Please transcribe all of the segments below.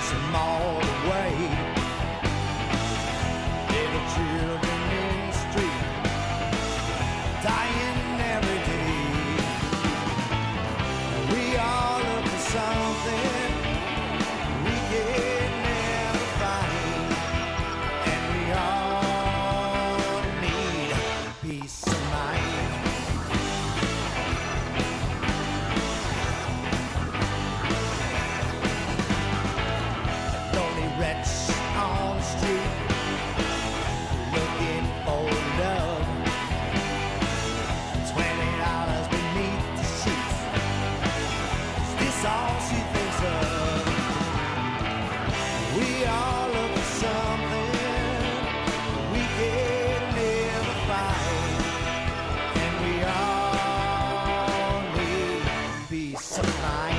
chase them all away. Little children in the street, dying every day. We all look for something we can never find, and we all need peace of mind. Lonely wretch on the street, looking for love. $20 beneath the sheets. Is this all she thinks of? We all look for something we can never find, and we all need peace of mind.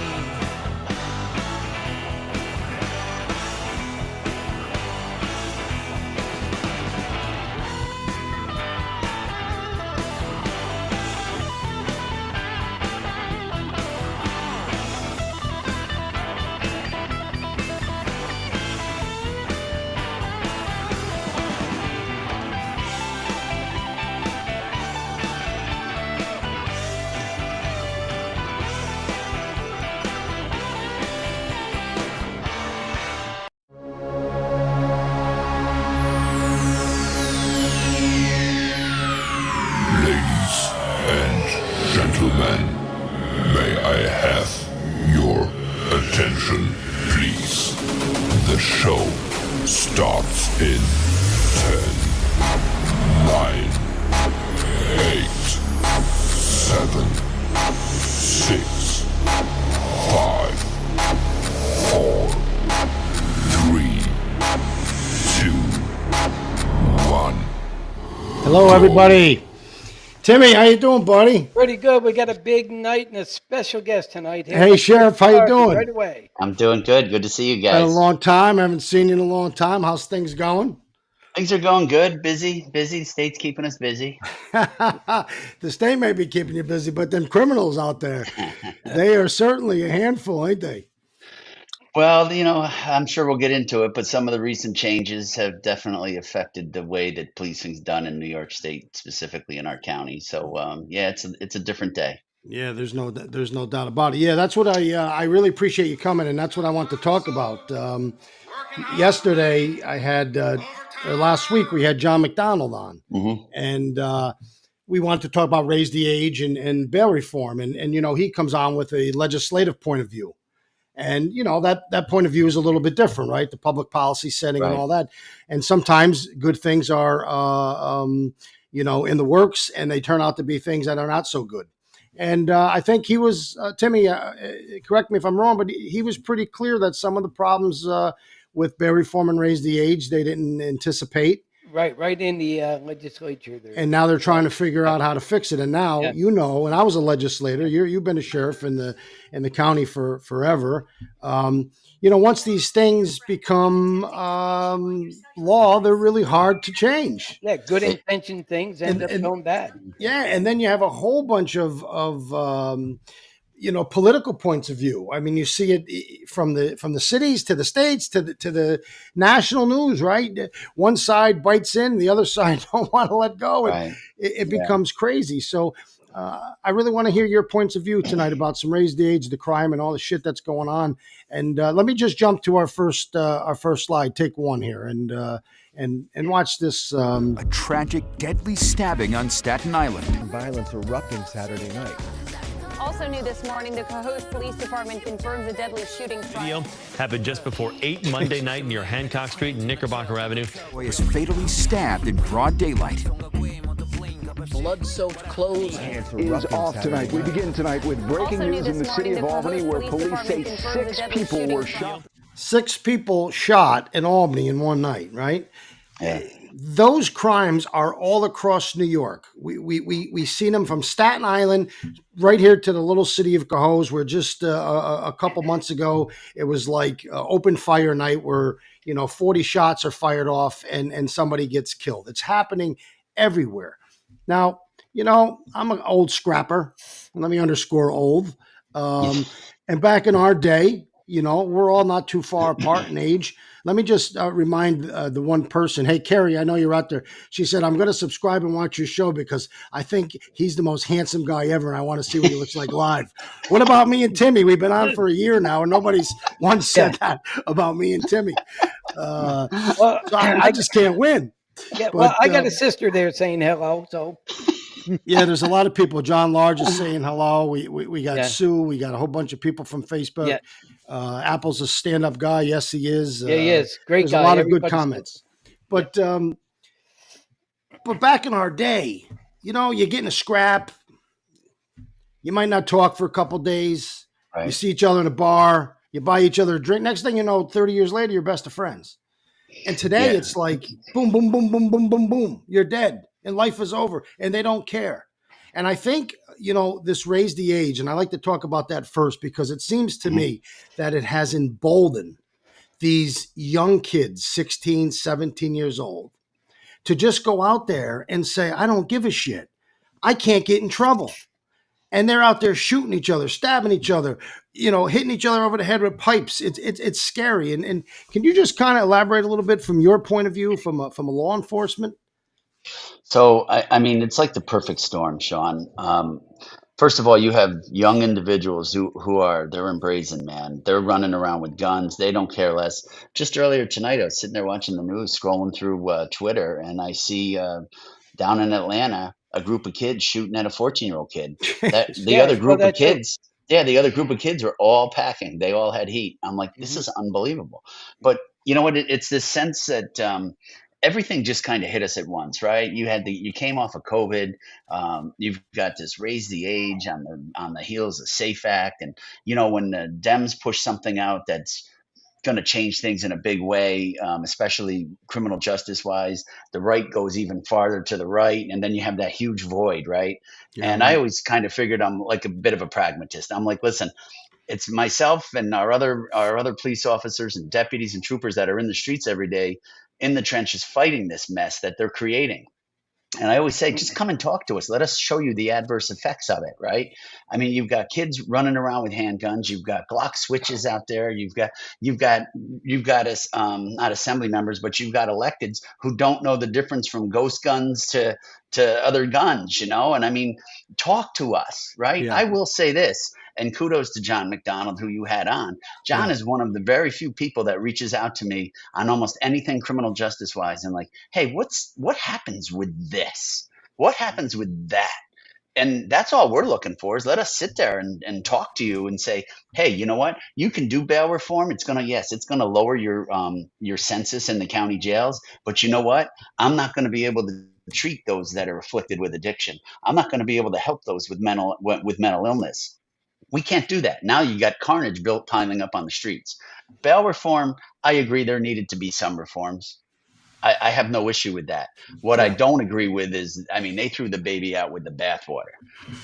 Ladies and gentlemen, may I have your attention, please? The show starts in 10, 9, 8, 7, 6, 5, 4, 3, 2, 1. Hello, everybody. Timmy, how you doing, buddy? Pretty good. We got a big night and a special guest tonight. Here. Hey, Sheriff, how you doing? Right away. I'm doing good. Good to see you Been a guys. long time. I haven't seen you in a long time. How's things going? Things are going good. Busy. The state's keeping us busy. The state may be keeping you busy, but them criminals out there, they are certainly a handful, ain't they? Well, I'm sure we'll get into it, but some of the recent changes have definitely affected the way that policing's done in New York State, specifically in our county. So, yeah, it's a different day. Yeah, there's no doubt about it. Yeah, that's what I really appreciate you coming, and that's what I want to talk about. Yesterday, I had last week we had John McDonald on, and we wanted to talk about raise the age and bail reform, and he comes on with a legislative point of view. And, that point of view is a little bit different, right? The public policy setting and all that. And sometimes good things are, in the works, and they turn out to be things that are not so good. And I think he was, Timmy, correct me if I'm wrong, but he was pretty clear that some of the problems with bail reform and raise the age, they didn't anticipate. Right in the legislature there. And now they're trying to figure out how to fix it. And now, and I was a legislator. You've been a sheriff in the county for forever. Once these things become law, they're really hard to change. Yeah, good intention things end up going bad. Yeah, and then you have a whole bunch of political points of view. I mean, you see it from the cities to the states to the national news, right? One side bites in, the other side don't want to let go. And it becomes crazy. So I really want to hear your points of view tonight about some raise the age, the crime, and all the shit that's going on. And let me just jump to our first slide. Take one here and watch this. A tragic, deadly stabbing on Staten Island. Violence erupting Saturday night. Also new this morning, the Cohoes Police Department confirms a deadly shooting. Video happened just before 8 Monday night near Hancock Street and Knickerbocker Avenue. Boy is fatally stabbed in broad daylight. Blood-soaked clothes is off tonight. We begin tonight with breaking news in the city of Albany, where police say 6 people were shot. 6 people shot in Albany in one night, right? Yeah. Those crimes are all across New York. We seen them from Staten Island right here to the little city of Cohoes, where just a couple months ago, it was like open fire night where, 40 shots are fired off and somebody gets killed. It's happening everywhere. Now, I'm an old scrapper. Let me underscore old. And back in our day, You know, we're all not too far apart in age. Let me just remind the one person, hey, Carrie, I know you're out there. She said, I'm going to subscribe and watch your show because I think he's the most handsome guy ever, and I want to see what he looks like live. What about me and Timmy? We've been on for a year now, and nobody's once said that about me and Timmy. Well, So I just can't win. Yeah, But, well, I got a sister there saying hello, so. Yeah, there's a lot of people. John Large is saying hello. We got Yeah. Sue. We got a whole bunch of people from Facebook. Yeah. Apple's a stand-up guy. Yes, he is. Yeah, he is. Great there's guy. a lot of good Everybody's comments. But back in our day, you know, you get in a scrap. You might not talk for a couple days. Right. You see each other in a bar. You buy each other a drink. Next thing you know, 30 years later, you're best of friends. And today Yeah. it's like boom, boom, boom, boom, boom, boom, boom. You're dead and life is over and they don't care. And I think, you know, this raised the age. And I like to talk about that first because it seems to me that it has emboldened these young kids, 16, 17 years old, to just go out there and say, I don't give a shit. I can't get in trouble. And they're out there shooting each other, stabbing each other, you know, hitting each other over the head with pipes. It's scary. And can you just kind of elaborate a little bit from your point of view, from a law enforcement? So, I mean, it's like the perfect storm, Sean. First of all, you have young individuals they're embracing, man. They're running around with guns. They don't care less. Just earlier tonight, I was sitting there watching the news, scrolling through Twitter, and I see down in Atlanta a group of kids shooting at a 14-year-old kid. The other group of kids, the other group of kids were all packing. They all had heat. I'm like, this is unbelievable. But you know what? It's this sense that everything just kind of hit us at once, right? You came off of COVID. You've got this raise the age on the heels of SAFE Act, and you know when the Dems push something out that's going to change things in a big way, especially criminal justice wise, the right goes even farther to the right, and then you have that huge void, right? Yeah, and right. I always kind of figured I'm like a bit of a pragmatist. I'm like, listen, it's myself and our other police officers and deputies and troopers that are in the streets every day in the trenches fighting this mess that they're creating. And I always say, just come and talk to us. Let us show you the adverse effects of it, right? I mean, you've got kids running around with handguns. You've got Glock switches out there. You've got us, not assembly members, but you've got electeds who don't know the difference from ghost guns to other guns, you know? And I mean, talk to us, right? Yeah. I will say this, and kudos to John McDonald, who you had on. John is one of the very few people that reaches out to me on almost anything criminal justice wise and like, hey, what happens with this? What happens with that? And that's all we're looking for is let us sit there and talk to you and say, hey, you know what? You can do bail reform. It's going to lower your census in the county jails. But you know what? I'm not going to be able to treat those that are afflicted with addiction. I'm not going to be able to help those with mental illness. We can't do that. Now you got carnage piling up on the streets. Bail reform, I agree there needed to be some reforms. I have no issue with that. What I don't agree with is, I mean, they threw the baby out with the bathwater,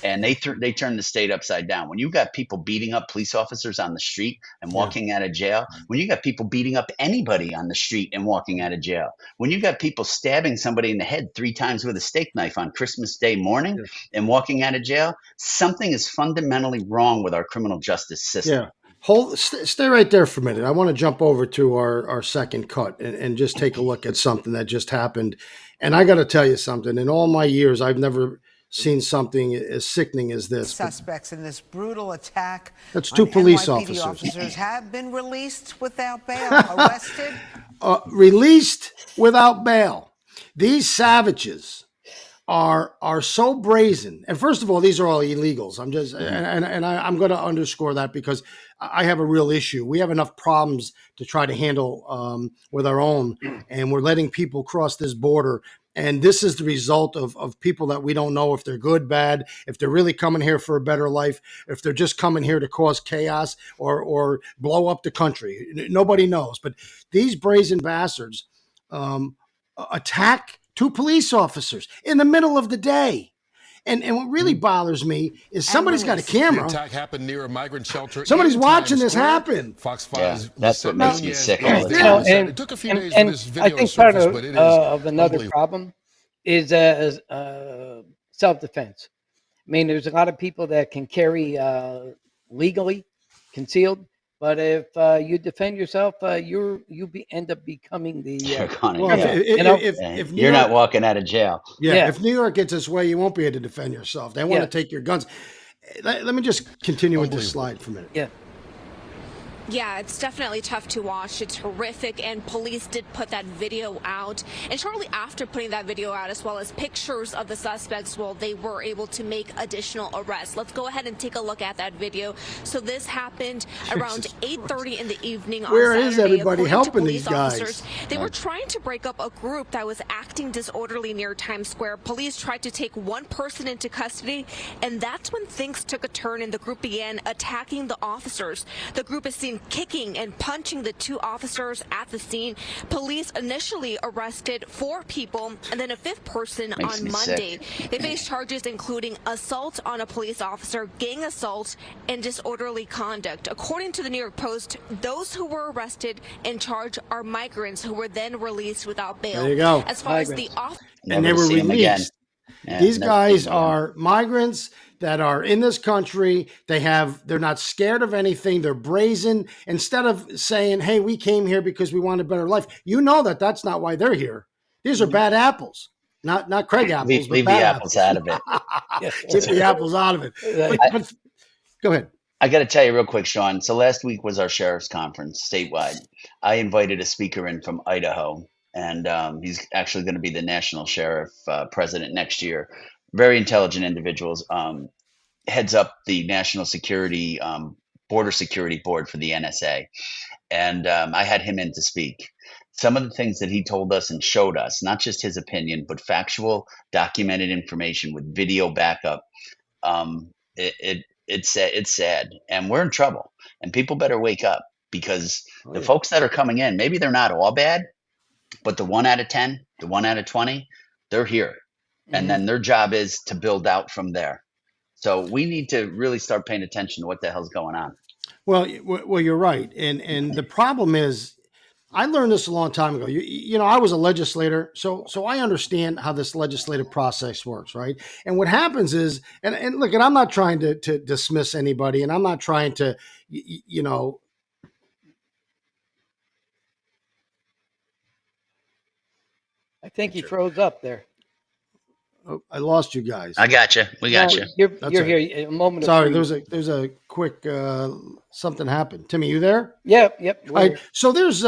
and they turned the state upside down. When you got people beating up police officers on the street and walking out of jail, when you got people beating up anybody on the street and walking out of jail, when you got people stabbing somebody in the head 3 times with a steak knife on Christmas Day morning and walking out of jail, something is fundamentally wrong with our criminal justice system. Yeah. Stay right there for a minute. I want to jump over to our second cut and just take a look at something that just happened. And I got to tell you something. In all my years, I've never seen something as sickening as this. Suspects in this brutal attack. That's 2 police NYPD officers have been released without bail, arrested. Released without bail. These savages are so brazen. And first of all, these are all illegals. I'm just I'm going to underscore that because I have a real issue. We have enough problems to try to handle with our own, and we're letting people cross this border. And this is the result of people that we don't know if they're good, bad, if they're really coming here for a better life, if they're just coming here to cause chaos or blow up the country. Nobody knows. But these brazen bastards attack 2 police officers in the middle of the day. And what really bothers me is somebody's got a camera. The attack happened near a migrant shelter. Somebody's watching this happen. Fox 5. Yeah, that's what makes me sick all the time. It took a few days for this video I think to part surface, but it is of another problem is self-defense. I mean, there's a lot of people that can carry legally concealed, But if you defend yourself, end up becoming the. You're gonna, Well, yeah. if New You're York, not walking out of jail. yeah, if New York gets its way, you won't be able to defend yourself. They want to take your guns. Let me just continue with this slide for a minute. Yeah. Yeah, it's definitely tough to watch. It's horrific, and police did put that video out. And shortly after putting that video out, as well as pictures of the suspects, well, they were able to make additional arrests. Let's go ahead and take a look at that video. So this happened around 8:30 in the evening on Where Saturday. is everybody According to helping police these guys? officers, they were trying to break up a group that was acting disorderly near Times Square. Police tried to take one person into custody, and that's when things took a turn and the group began attacking the officers. The group is seen kicking and punching the two officers at the scene. Police initially arrested 4 people and then a 5th person on Monday. They face charges including assault on a police officer, gang assault, and disorderly conduct. According to the New York Post, those who were arrested and charged are migrants who were then released without bail. There you go. As far as the And they were released. These guys are migrants that are in this country. They're not scared of anything. They're brazen. Instead of saying, hey, we came here because we want a better life. You know that's not why they're here. These are bad apples. Not Craig apples. Leave the apples out of it. Keep the apples out of it. But go ahead. I got to tell you real quick, Sean. So last week was our sheriff's conference statewide. I invited a speaker in from Idaho, and he's actually going to be the national sheriff president next year. Very intelligent individuals. Heads up the national security, border security board for the NSA. And I had him in to speak. Some of the things that he told us and showed us, not just his opinion, but factual, documented information with video backup. It's sad, and we're in trouble. And people better wake up, because the folks that are coming in, maybe they're not all bad, but the 1 out of 10, the 1 out of 20, they're here. And then their job is to build out from there. So we need to really start paying attention to what the hell's going on. Well, you're right. And the problem is, I learned this a long time ago. You know, I was a legislator, so I understand how this legislative process works, right? And what happens is, and look, and I'm not trying to dismiss anybody, and I'm not trying to, you know, I think he froze up there. Oh, I lost you guys. I got you. We got you. You're here. A moment. Sorry, there's a quick something happened. Timmy, you there? Yep. All right. So there's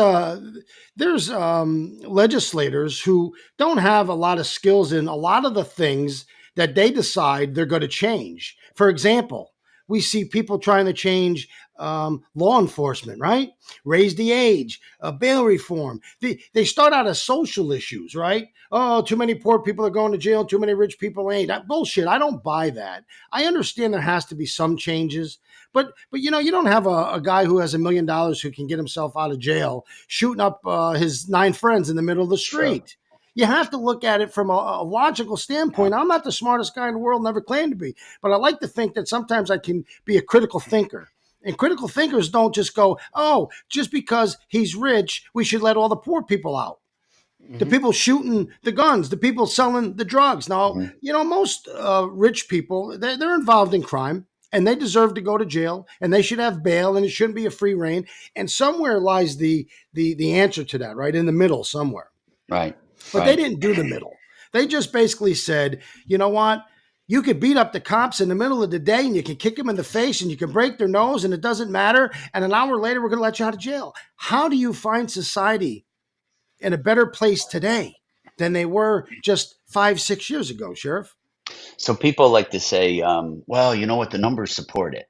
legislators who don't have a lot of skills in a lot of the things that they decide they're going to change. For example, we see people trying to change law enforcement, right? Raise the age, bail reform. They start out as social issues, right? Oh, too many poor people are going to jail. Too many rich people ain't. That bullshit. I don't buy that. I understand there has to be some changes, but you know, you don't have a guy who has $1 million who can get himself out of jail shooting up his 9 friends in the middle of the street. Sure. You have to look at it from a logical standpoint. I'm not the smartest guy in the world, never claimed to be, but I like to think that sometimes I can be a critical thinker. And critical thinkers don't just go, oh, just because he's rich, we should let all the poor people out. Mm-hmm. The people shooting the guns, the people selling the drugs. Now, you know, most rich people, they're involved in crime, and they deserve to go to jail, and they should have bail, and it shouldn't be a free reign. And somewhere lies the answer to that, right? In the middle somewhere. Right. But they didn't do the middle. They just basically said, you know what? You could beat up the cops in the middle of the day, and you can kick them in the face, and you can break their nose, and it doesn't matter. And an hour later, we're going to let you out of jail. How do you find society in a better place today than they were just 5-6 years ago, Sheriff? So people like to say, well, you know what? The numbers support it.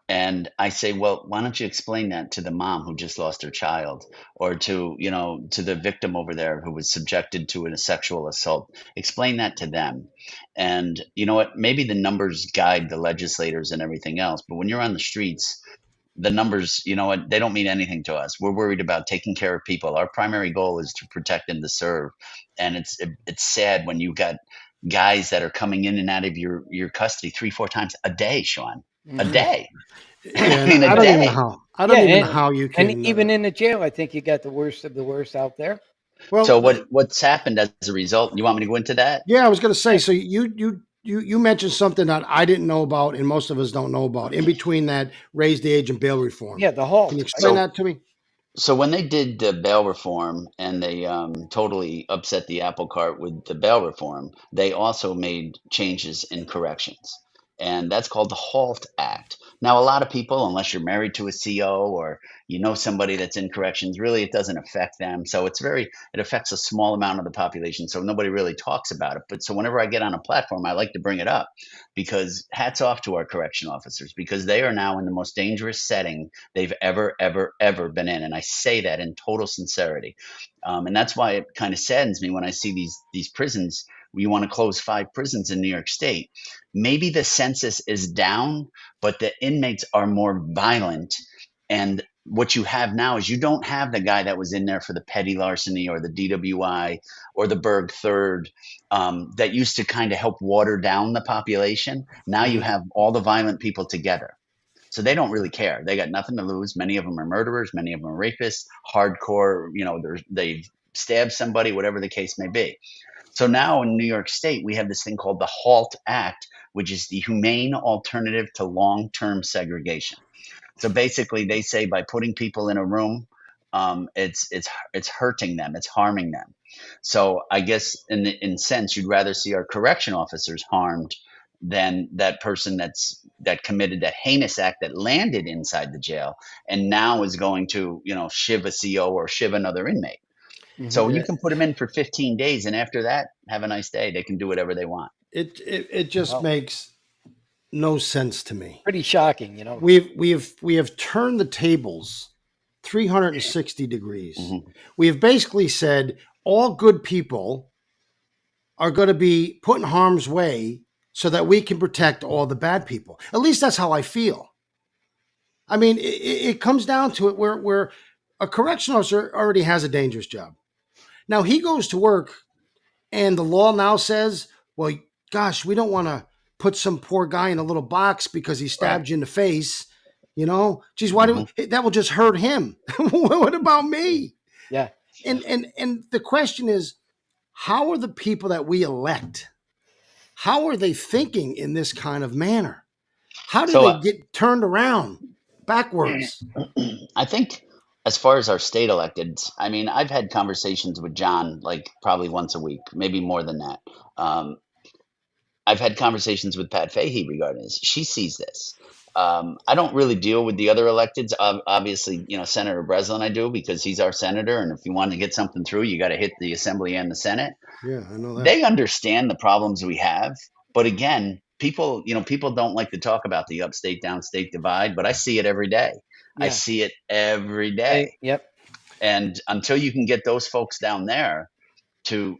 And I say, well, why don't you explain that to the mom who just lost her child, or to the victim over there who was subjected to a sexual assault? Explain that to them. And you know what? Maybe the numbers guide the legislators and everything else. But when you're on the streets, the numbers, you know what? They don't mean anything to us. We're worried about taking care of people. Our primary goal is to protect and to serve. And it's sad when you got guys that are coming in and out of your custody 3-4 times a day, Sean. A day. Yeah, I mean, I don't even know how you can. And even in the jail, I think you got the worst of the worst out there. Well, so what's happened as a result? You want me to go into that? Yeah, I was going to say. So you you mentioned something that I didn't know about and most of us don't know about in between that raise the age and bail reform. Yeah, the halt. Can you explain that to me? So when they did the bail reform and they totally upset the apple cart with the bail reform, they also made changes in corrections. And that's called the HALT Act. Now, a lot of people, unless you're married to a CO or you know somebody that's in corrections, really it doesn't affect them. So it affects a small amount of the population. So nobody really talks about it. But so whenever I get on a platform, I like to bring it up because hats off to our correction officers because they are now in the most dangerous setting they've ever been in. And I say that in total sincerity. And that's why it kind of saddens me when I see these prisons. You want to close 5 prisons in New York State. Maybe the census is down, but the inmates are more violent. And what you have now is you don't have the guy that was in there for the petty larceny or the DWI or the Berg Third that used to kind of help water down the population. Now you have all the violent people together. So they don't really care. They got nothing to lose. Many of them are murderers. Many of them are rapists, hardcore, they've stabbed somebody, whatever the case may be. So now in New York State, we have this thing called the HALT Act, which is the Humane Alternative to Long-Term Segregation. So basically, they say by putting people in a room, it's hurting them, it's harming them. So I guess in sense, you'd rather see our correction officers harmed than that person that committed that heinous act that landed inside the jail and now is going to shiv a CO or shiv another inmate. So you can put them in for 15 days, and after that, have a nice day. They can do whatever they want. It just makes no sense to me. Pretty shocking, We have turned the tables 360 degrees. We have basically said all good people are going to be put in harm's way so that we can protect all the bad people. At least that's how I feel. I mean, it comes down to it where a correctional officer already has a dangerous job. Now he goes to work and the law now says, well, gosh, we don't want to put some poor guy in a little box because he stabbed you in the face. Geez, why that will just hurt him. What about me? Yeah. And the question is, how are the people that we elect, how are they thinking in this kind of manner? How do they get turned around backwards? I think as far as our state electeds, I mean, I've had conversations with John like probably once a week, maybe more than that. I've had conversations with Pat Fahey regarding this. She sees this. I don't really deal with the other electeds. Obviously, Senator Breslin I do because he's our senator. And if you want to get something through, you got to hit the Assembly and the Senate. Yeah, I know that. They understand the problems we have. But again, people don't like to talk about the upstate, downstate divide, but I see it every day. Yeah. I see it every day. Yep. And until you can get those folks down there to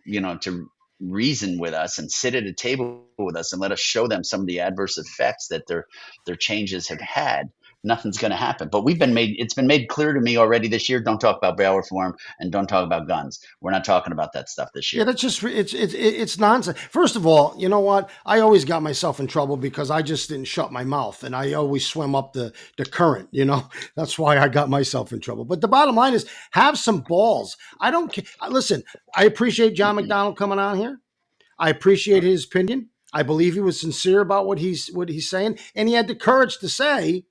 reason with us and sit at a table with us and let us show them some of the adverse effects that their changes have had, nothing's going to happen. But it's been made clear to me already this year, don't talk about bail reform and don't talk about guns. We're not talking about that stuff this year. Yeah, that's just, it's nonsense. First of all, you know what? I always got myself in trouble because I just didn't shut my mouth and I always swim up the current, That's why I got myself in trouble. But the bottom line is have some balls. I don't care. Listen, I appreciate John McDonald coming on here. I appreciate his opinion. I believe he was sincere about what he's saying. And he had the courage to say,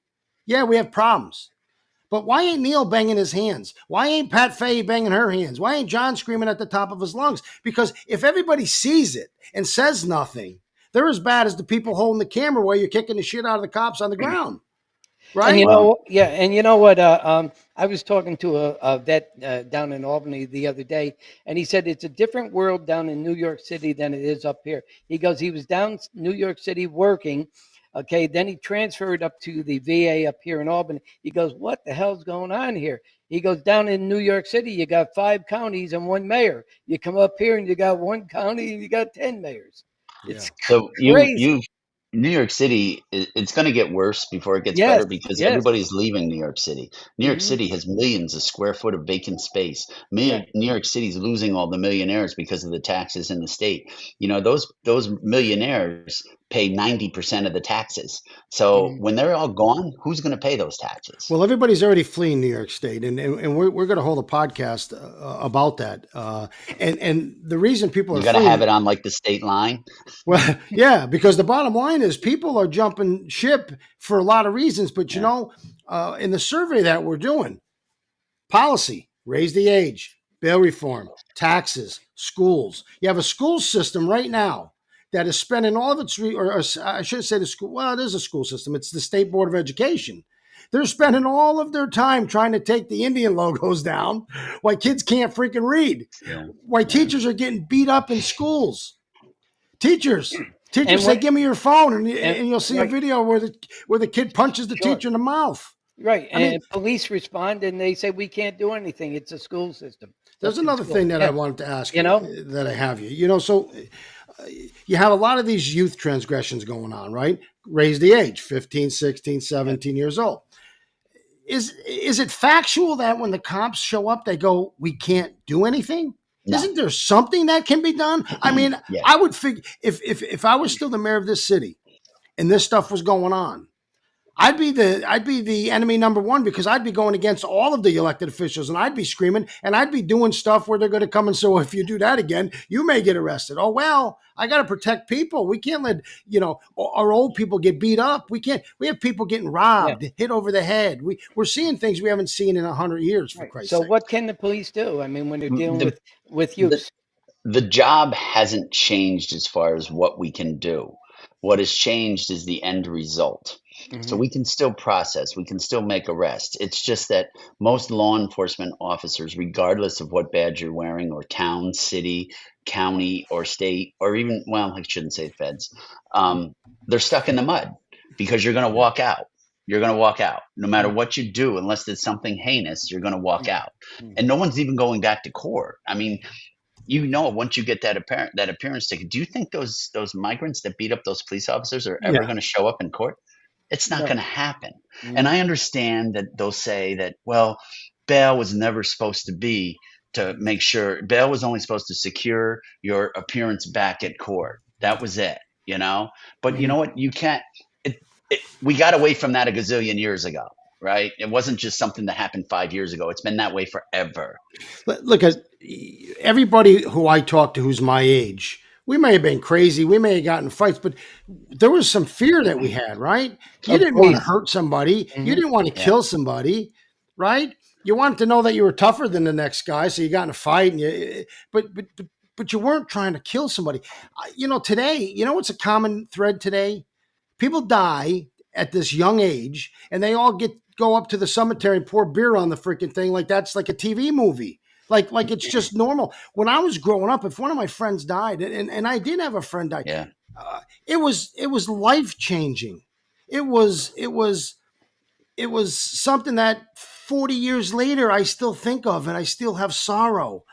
yeah, we have problems. But why ain't Neil banging his hands? Why ain't Pat Fahey banging her hands? Why ain't John screaming at the top of his lungs? Because if everybody sees it and says nothing, they're as bad as the people holding the camera while you're kicking the shit out of the cops on the ground. Right? And you know what? I was talking to a vet down in Albany the other day, and he said it's a different world down in New York City than it is up here. He goes, he was down New York City working. Okay, then he transferred up to the VA up here in Albany. He goes, what the hell's going on here? He goes, down in New York City, you got 5 counties and 1 mayor. You come up here and you got 1 county and you got 10 mayors. It's crazy. New York City, it's going to get worse before it gets better because everybody's leaving New York City. New York City has millions of square foot of vacant space. New York City's losing all the millionaires because of the taxes in the state. Those millionaires pay 90% of the taxes. So when they're all gone, who's going to pay those taxes? Well, everybody's already fleeing New York State, and we're going to hold a podcast about that. And the reason people You're are going to fleeing, have it on like the state line. well, yeah, because the bottom line is people are jumping ship for a lot of reasons. But in the survey that we're doing, policy, raise the age, bail reform, taxes, schools. You have a school system right now that is spending all of its, or I shouldn't say the school, well, it is a school system. It's the State Board of Education. They're spending all of their time trying to take the Indian logos down while kids can't freaking read. Yeah. Why teachers are getting beat up in schools. Teachers say, give me your phone, and you'll see a video where the kid punches the teacher in the mouth. Right. And police respond and they say, we can't do anything. It's a school system. There's another thing that I wanted to ask you, that I have you. So you have a lot of these youth transgressions going on, right? Raise the age, 15, 16, 17 years old. Is it factual that when the cops show up, they go, we can't do anything? No. Isn't there something that can be done? I mean, I would figure if I was still the mayor of this city and this stuff was going on, I'd be the enemy number one, because I'd be going against all of the elected officials, and I'd be screaming, and I'd be doing stuff where they're going to come and say, well, if you do that again, you may get arrested. Oh, well, I got to protect people. We can't let, our old people get beat up. We have people getting robbed, hit over the head. We're seeing things we haven't seen in 100 years, for Christ's sake. So what can the police do? I mean, when they're dealing with youth? The job hasn't changed as far as what we can do. What has changed is the end result. So we can still process, we can still make arrests. It's just that most law enforcement officers, regardless of what badge you're wearing, or town, city, county, or state, or even, well, I shouldn't say feds, they're stuck in the mud, because you're going to walk out. You're going to walk out. No matter what you do, unless there's something heinous, you're going to walk out. And no one's even going back to court. I mean, once you get that appearance ticket, do you think those migrants that beat up those police officers are ever going to show up in court? It's not going to happen. And I understand that they'll say that, well, bail was never supposed to be to make sure. Bail was only supposed to secure your appearance back at court. That was it, But you know what? You can't. We got away from that a gazillion years ago, right? It wasn't just something that happened 5 years ago. It's been that way forever. Look, everybody who I talk to who's my age, we may have been crazy, we may have gotten fights, but there was some fear that we had, right? You didn't want to hurt somebody. You didn't want to kill somebody, right? You wanted to know that you were tougher than the next guy, so you got in a fight, and but you weren't trying to kill somebody. Today, what's a common thread today? People die at this young age, and they all go up to the cemetery and pour beer on the freaking thing like that's like a TV movie. Like it's just normal. When I was growing up, if one of my friends died, and I did have a friend die, it was life changing. It was something that 40 years later I still think of, and I still have sorrow.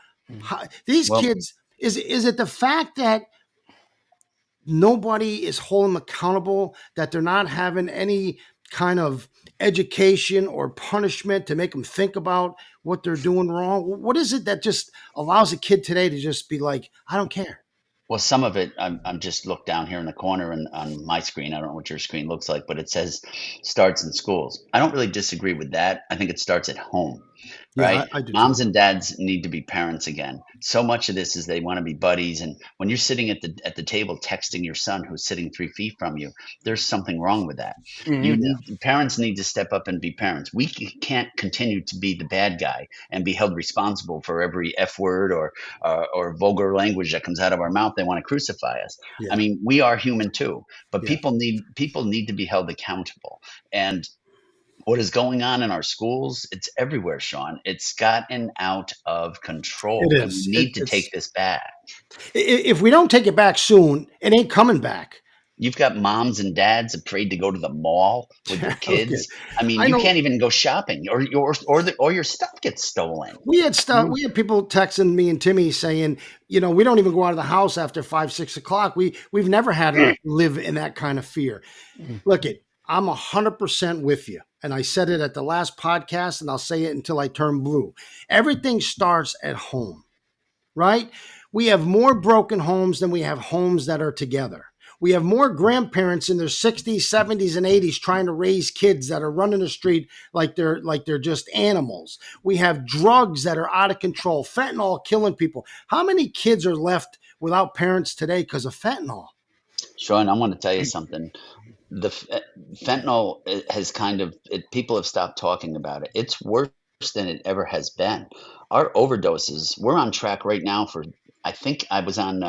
These kids, is it the fact that nobody is holding them accountable, that they're not having any kind of education or punishment to make them think about what they're doing wrong? What is it that just allows a kid today to just be like, I don't care? Well, some of it, I'm just look down here in the corner and on my screen. I don't know what your screen looks like, but it says starts in schools. I don't really disagree with that. I think it starts at home. Right? I do Moms too. and dads need to be parents again. So much of this is they want to be buddies. And when you're sitting at the table texting your son who's sitting 3 feet from you, there's something wrong with that. Parents need to step up and be parents. We can't continue to be the bad guy and be held responsible for every F word or vulgar language that comes out of our mouth. They want to crucify us. I mean, we are human too, but people need to be held accountable. And what is going on in our schools, it's everywhere, Sean. It's gotten out of control. It is. We need to take this back. If we don't take it back soon, it ain't coming back. You've got moms and dads afraid to go to the mall with their kids. Okay. I mean, you can't even go shopping, or your stuff gets stolen. We had people texting me and Timmy saying, we don't even go out of the house after 5, 6 o'clock. We've never had to live in that kind of fear. Look, I'm 100% with you. And I said it at the last podcast, and I'll say it until I turn blue. Everything starts at home, right? We have more broken homes than we have homes that are together. We have more grandparents in their 60s, 70s, and 80s trying to raise kids that are running the street like they're just animals. We have drugs that are out of control, fentanyl killing people. How many kids are left without parents today because of fentanyl? Sean, I want to tell you something. The fentanyl has people have stopped talking about it. It's worse than it ever has been. Our overdoses, we're on track right now for, I think I was on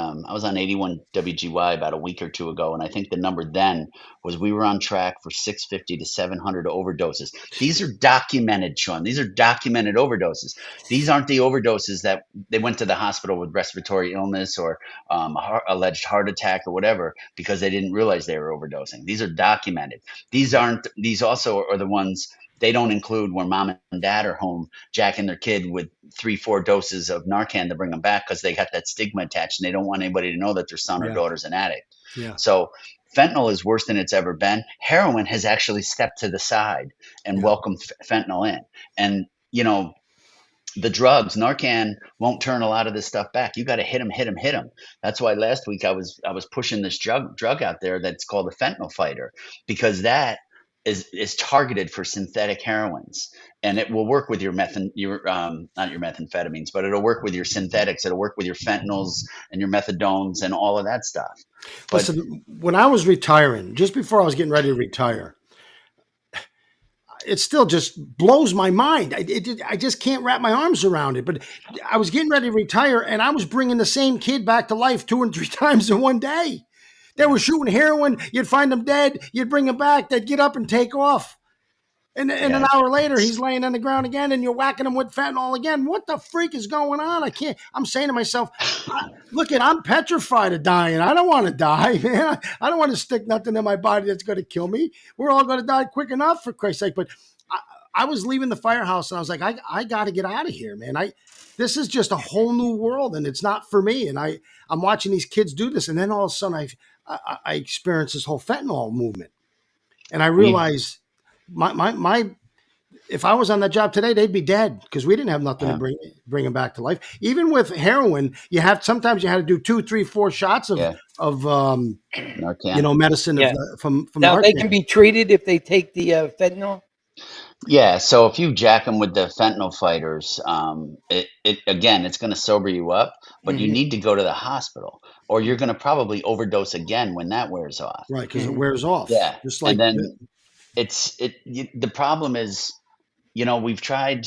81 WGY about a week or two ago, and I think the number then was we were on track for 650 to 700 overdoses. These are documented, Sean. These are documented overdoses. These aren't the overdoses that they went to the hospital with respiratory illness or alleged heart attack or whatever because they didn't realize they were overdosing. These are documented. These also are the ones. They don't include where mom and dad are home jacking their kid with 3-4 doses of Narcan to bring them back because they got that stigma attached and they don't want anybody to know that their son or daughter's an addict. Yeah. So fentanyl is worse than it's ever been. Heroin has actually stepped to the side and welcomed fentanyl in. And, the drugs, Narcan won't turn a lot of this stuff back. You got to hit them. That's why last week I was pushing this drug out there that's called the fentanyl fighter, because that is targeted for synthetic heroines, and it will work with your not your methamphetamines, but it'll work with your synthetics. It'll work with your fentanyls and your methadones and all of that stuff. But listen, when I was retiring, just before I was getting ready to retire, it still just blows my mind. I just can't wrap my arms around it. But I was getting ready to retire, and I was bringing the same kid back to life 2 and 3 times in one day. They were shooting heroin. You'd find them dead. You'd bring them back. They'd get up and take off. And an hour later, he's laying on the ground again, and you're whacking him with fentanyl again. What the freak is going on? I'm saying to myself, I'm petrified of dying. I don't want to die, man. I don't want to stick nothing in my body that's going to kill me. We're all going to die quick enough, for Christ's sake. But I was leaving the firehouse, and I was like, I got to get out of here, man. This is just a whole new world, and it's not for me. And I'm watching these kids do this, and then all of a sudden I experienced this whole fentanyl movement, and I realized my if I was on that job today, they'd be dead because we didn't have nothing to bring them back to life. Even with heroin, sometimes you had to do 2, 3, 4 shots of Narcan. Medicine from now Narcan. They can be treated if they take the fentanyl. Yeah, so if you jack them with the fentanyl fighters, it's going to sober you up, but you need to go to the hospital, or you're going to probably overdose again when that wears off. Right, because it wears off. Yeah, just like and then the problem is, we've tried.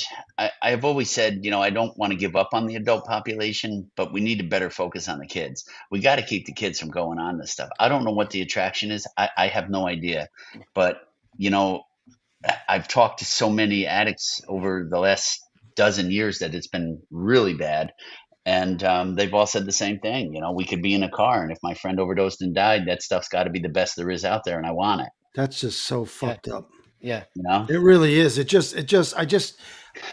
I've always said, I don't want to give up on the adult population, but we need to better focus on the kids. We got to keep the kids from going on this stuff. I don't know what the attraction is. I have no idea, but I've talked to so many addicts over the last dozen years that it's been really bad. And they've all said the same thing. We could be in a car, and if my friend overdosed and died, that stuff's got to be the best there is out there, and I want it. That's just so fucked up. Yeah. It really is.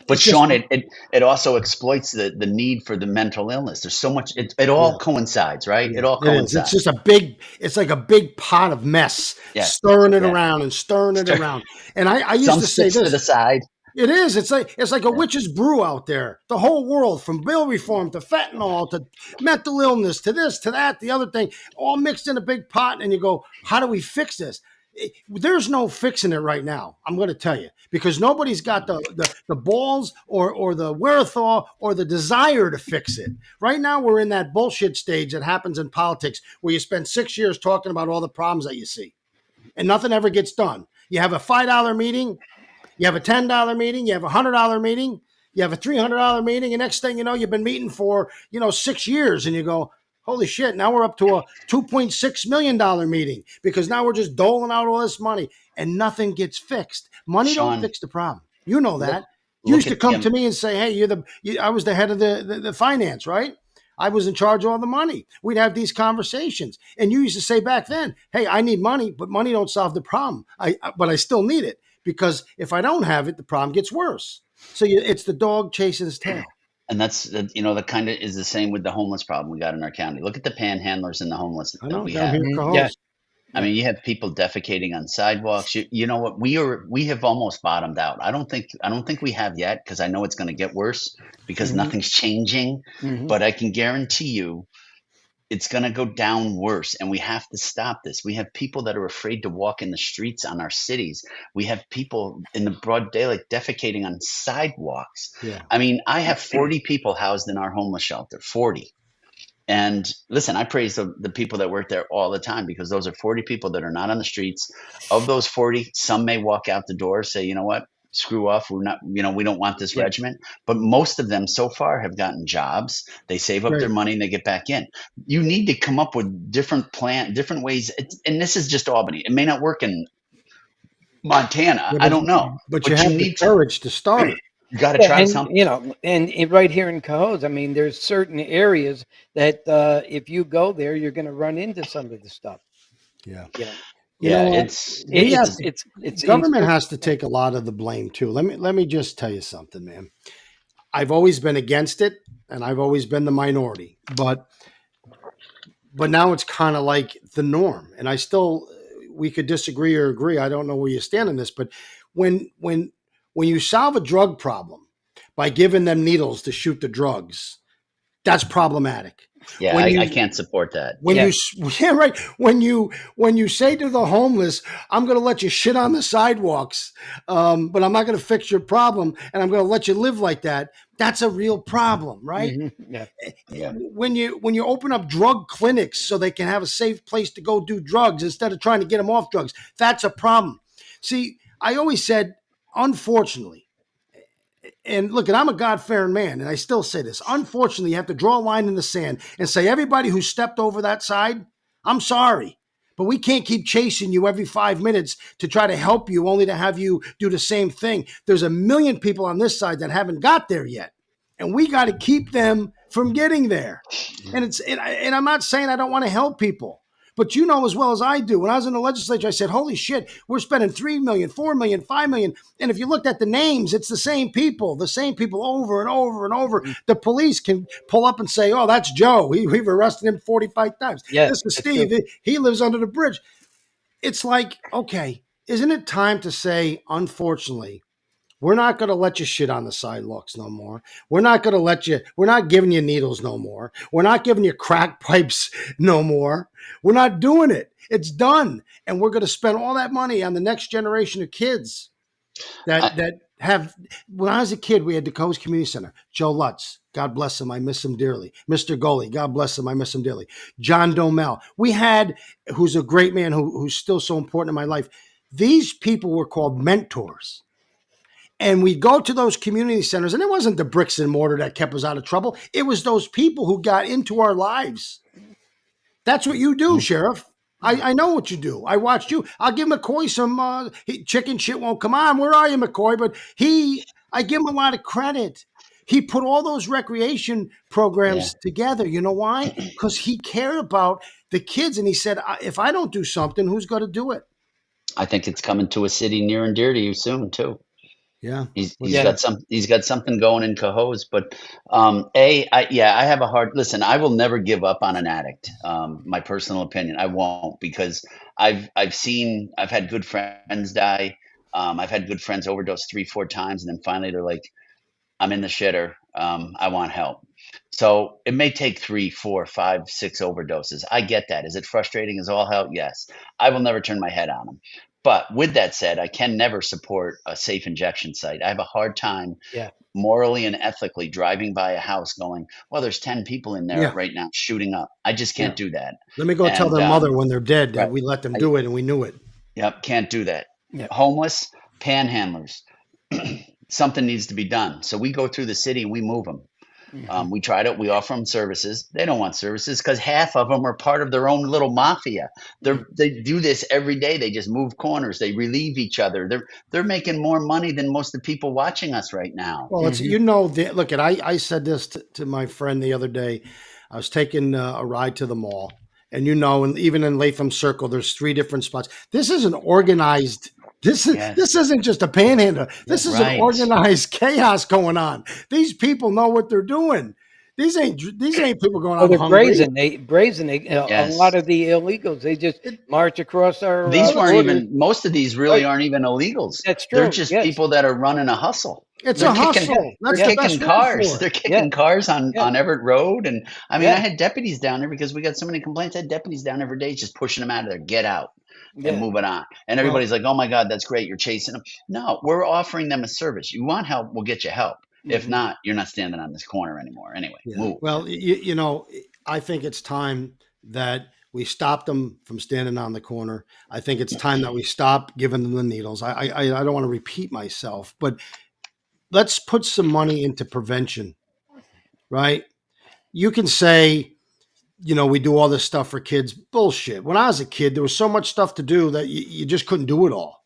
But Sean, it also exploits the need for the mental illness. There's so much. It all coincides, right? It all coincides. It's just it's like a big pot of mess, stirring it around and stirring it around. And I used to say this to the side. It is. It's like a witch's brew out there. The whole world, from bill reform to fentanyl to mental illness to this to that, the other thing, all mixed in a big pot. And you go, how do we fix this? There's no fixing it right now. I'm going to tell you, because nobody's got the balls or the wherewithal or the desire to fix it. Right now, we're in that bullshit stage that happens in politics where you spend 6 years talking about all the problems that you see and nothing ever gets done. You have a $5 meeting. You have a $10 meeting. You have a $100 meeting. You have a $300 meeting. And next thing you know, you've been meeting for, 6 years, and you go, holy shit, now we're up to a $2.6 million meeting because now we're just doling out all this money and nothing gets fixed. Money don't fix the problem. You know that. You used to come to me and say, hey, I was the head of the finance, right? I was in charge of all the money. We'd have these conversations. And you used to say back then, hey, I need money, but money don't solve the problem. But I still need it because if I don't have it, the problem gets worse. So it's the dog chasing his tail. And that's, the kind of is the same with the homeless problem we got in our county. Look at the panhandlers and the homeless that we have. Yeah. I mean, you have people defecating on sidewalks. You know what? We have almost bottomed out. I don't think we have yet, because I know it's going to get worse because nothing's changing. But I can guarantee you, it's going to go down worse, and we have to stop this. We have people that are afraid to walk in the streets on our cities. We have people in the broad daylight defecating on sidewalks. Yeah. I mean, I have 40 people housed in our homeless shelter, 40. And listen, I praise the people that work there all the time, because those are 40 people that are not on the streets. Of those 40, some may walk out the door, say, you know what, screw off. We're not, we don't want this regiment. But most of them so far have gotten jobs. They save up their money and they get back in. You need to come up with different ways. And this is just Albany. It may not work in Montana. I don't know. But you have the courage to start it. You got to try something. You know, and right here in Cohoes, I mean, there's certain areas that if you go there, you're going to run into some of the stuff. Yeah. It's government has to take a lot of the blame too. Let me just tell you something, man. I've always been against it, and I've always been the minority, but now it's kind of like the norm. And we could disagree or agree. I don't know where you stand on this, but when you solve a drug problem by giving them needles to shoot the drugs, that's problematic. Yeah, I can't support that. When you say to the homeless, I'm going to let you shit on the sidewalks, but I'm not going to fix your problem, and I'm going to let you live like that. That's a real problem, right? Mm-hmm. Yeah. When you open up drug clinics so they can have a safe place to go do drugs instead of trying to get them off drugs, that's a problem. See, I always said, unfortunately, and look, I'm a God-fearing man, and I still say this. Unfortunately, you have to draw a line in the sand and say, everybody who stepped over that side, I'm sorry, but we can't keep chasing you every 5 minutes to try to help you, only to have you do the same thing. There's a million people on this side that haven't got there yet, and we got to keep them from getting there. And I'm not saying I don't want to help people. But you know as well as I do, when I was in the legislature, I said, holy shit, we're spending $3 million, $4 million, $5 million. And if you looked at the names, it's the same people over and over and over. The police can pull up and say, oh, that's Joe. We've arrested him 45 times. Yes, this is Steve. He lives under the bridge. It's like, okay, isn't it time to say, unfortunately, we're not going to let you shit on the sidewalks no more. We're not giving you needles no more. We're not giving you crack pipes no more. We're not doing it. It's done. And we're going to spend all that money on the next generation of kids that have, when I was a kid, we had the Coast Community Center. Joe Lutz, God bless him, I miss him dearly. Mr. Goley, God bless him, I miss him dearly. John Domel. We had, who's a great man who's still so important in my life. These people were called mentors. And we go to those community centers, and it wasn't the bricks and mortar that kept us out of trouble. It was those people who got into our lives. That's what you do, Sheriff. I know what you do. I watched you. I'll give McCoy some chicken shit won't come on. Where are you, McCoy? But I give him a lot of credit. He put all those recreation programs together. You know why? Because he cared about the kids, and he said, if I don't do something, who's going to do it? I think it's coming to a city near and dear to you soon, too. Yeah, he's got something going in Cohoes, but I have a hard listen. I will never give up on an addict. My personal opinion, I won't, because I've had good friends die. I've had good friends overdose 3-4 times, and then finally they're like, I'm in the shitter. I want help. So it may take 3, 4, 5, 6 overdoses. I get that. Is it frustrating as all hell? Yes. I will never turn my head on them. But with that said, I can never support a safe injection site. I have a hard time morally and ethically driving by a house going, well, there's 10 people in there right now shooting up. I just can't do that. Let me go tell their mother when they're dead that we let them do it and we knew it. Yep, can't do that. Yep. Homeless, panhandlers, something needs to be done. So we go through the city and we move them. We offer them services. They don't want services because half of them are part of their own little mafia. They do this every day. They just move corners. They relieve each other. They're making more money than most of the people watching us right now. Well, it's, look, I said this to my friend the other day. I was taking a ride to the mall, and and even in Latham Circle, there's 3 different spots. This is an organized. This isn't just a panhandler. This is an organized chaos going on. These people know what they're doing. These ain't people going out hungry. They're brazen. A lot of the illegals, they just march across our. These weren't even. Most of these really aren't even illegals. That's true. They're just people that are running a hustle. It's They're a kicking, hustle. That's they're the kicking best word cars. for They're it. kicking cars on Yeah. Everett Road, and I mean, I Yeah. had deputies down there because we got so many complaints. I had deputies down every day just pushing them out of there. Get out and Yeah. move it on. And Well, everybody's like, "Oh my God, that's great! You're chasing them." No, we're offering them a service. You want help? We'll get you help. If Mhm. not, you're not standing on this corner anymore. Anyway, yeah. move. Well, you know, I think it's time that we stop them from standing on the corner. I think it's time that we stop giving them the needles. I don't want to repeat myself, but let's put some money into prevention, right? You can say, you know, we do all this stuff for kids. Bullshit. When I was a kid, there was so much stuff to do that you just couldn't do it all.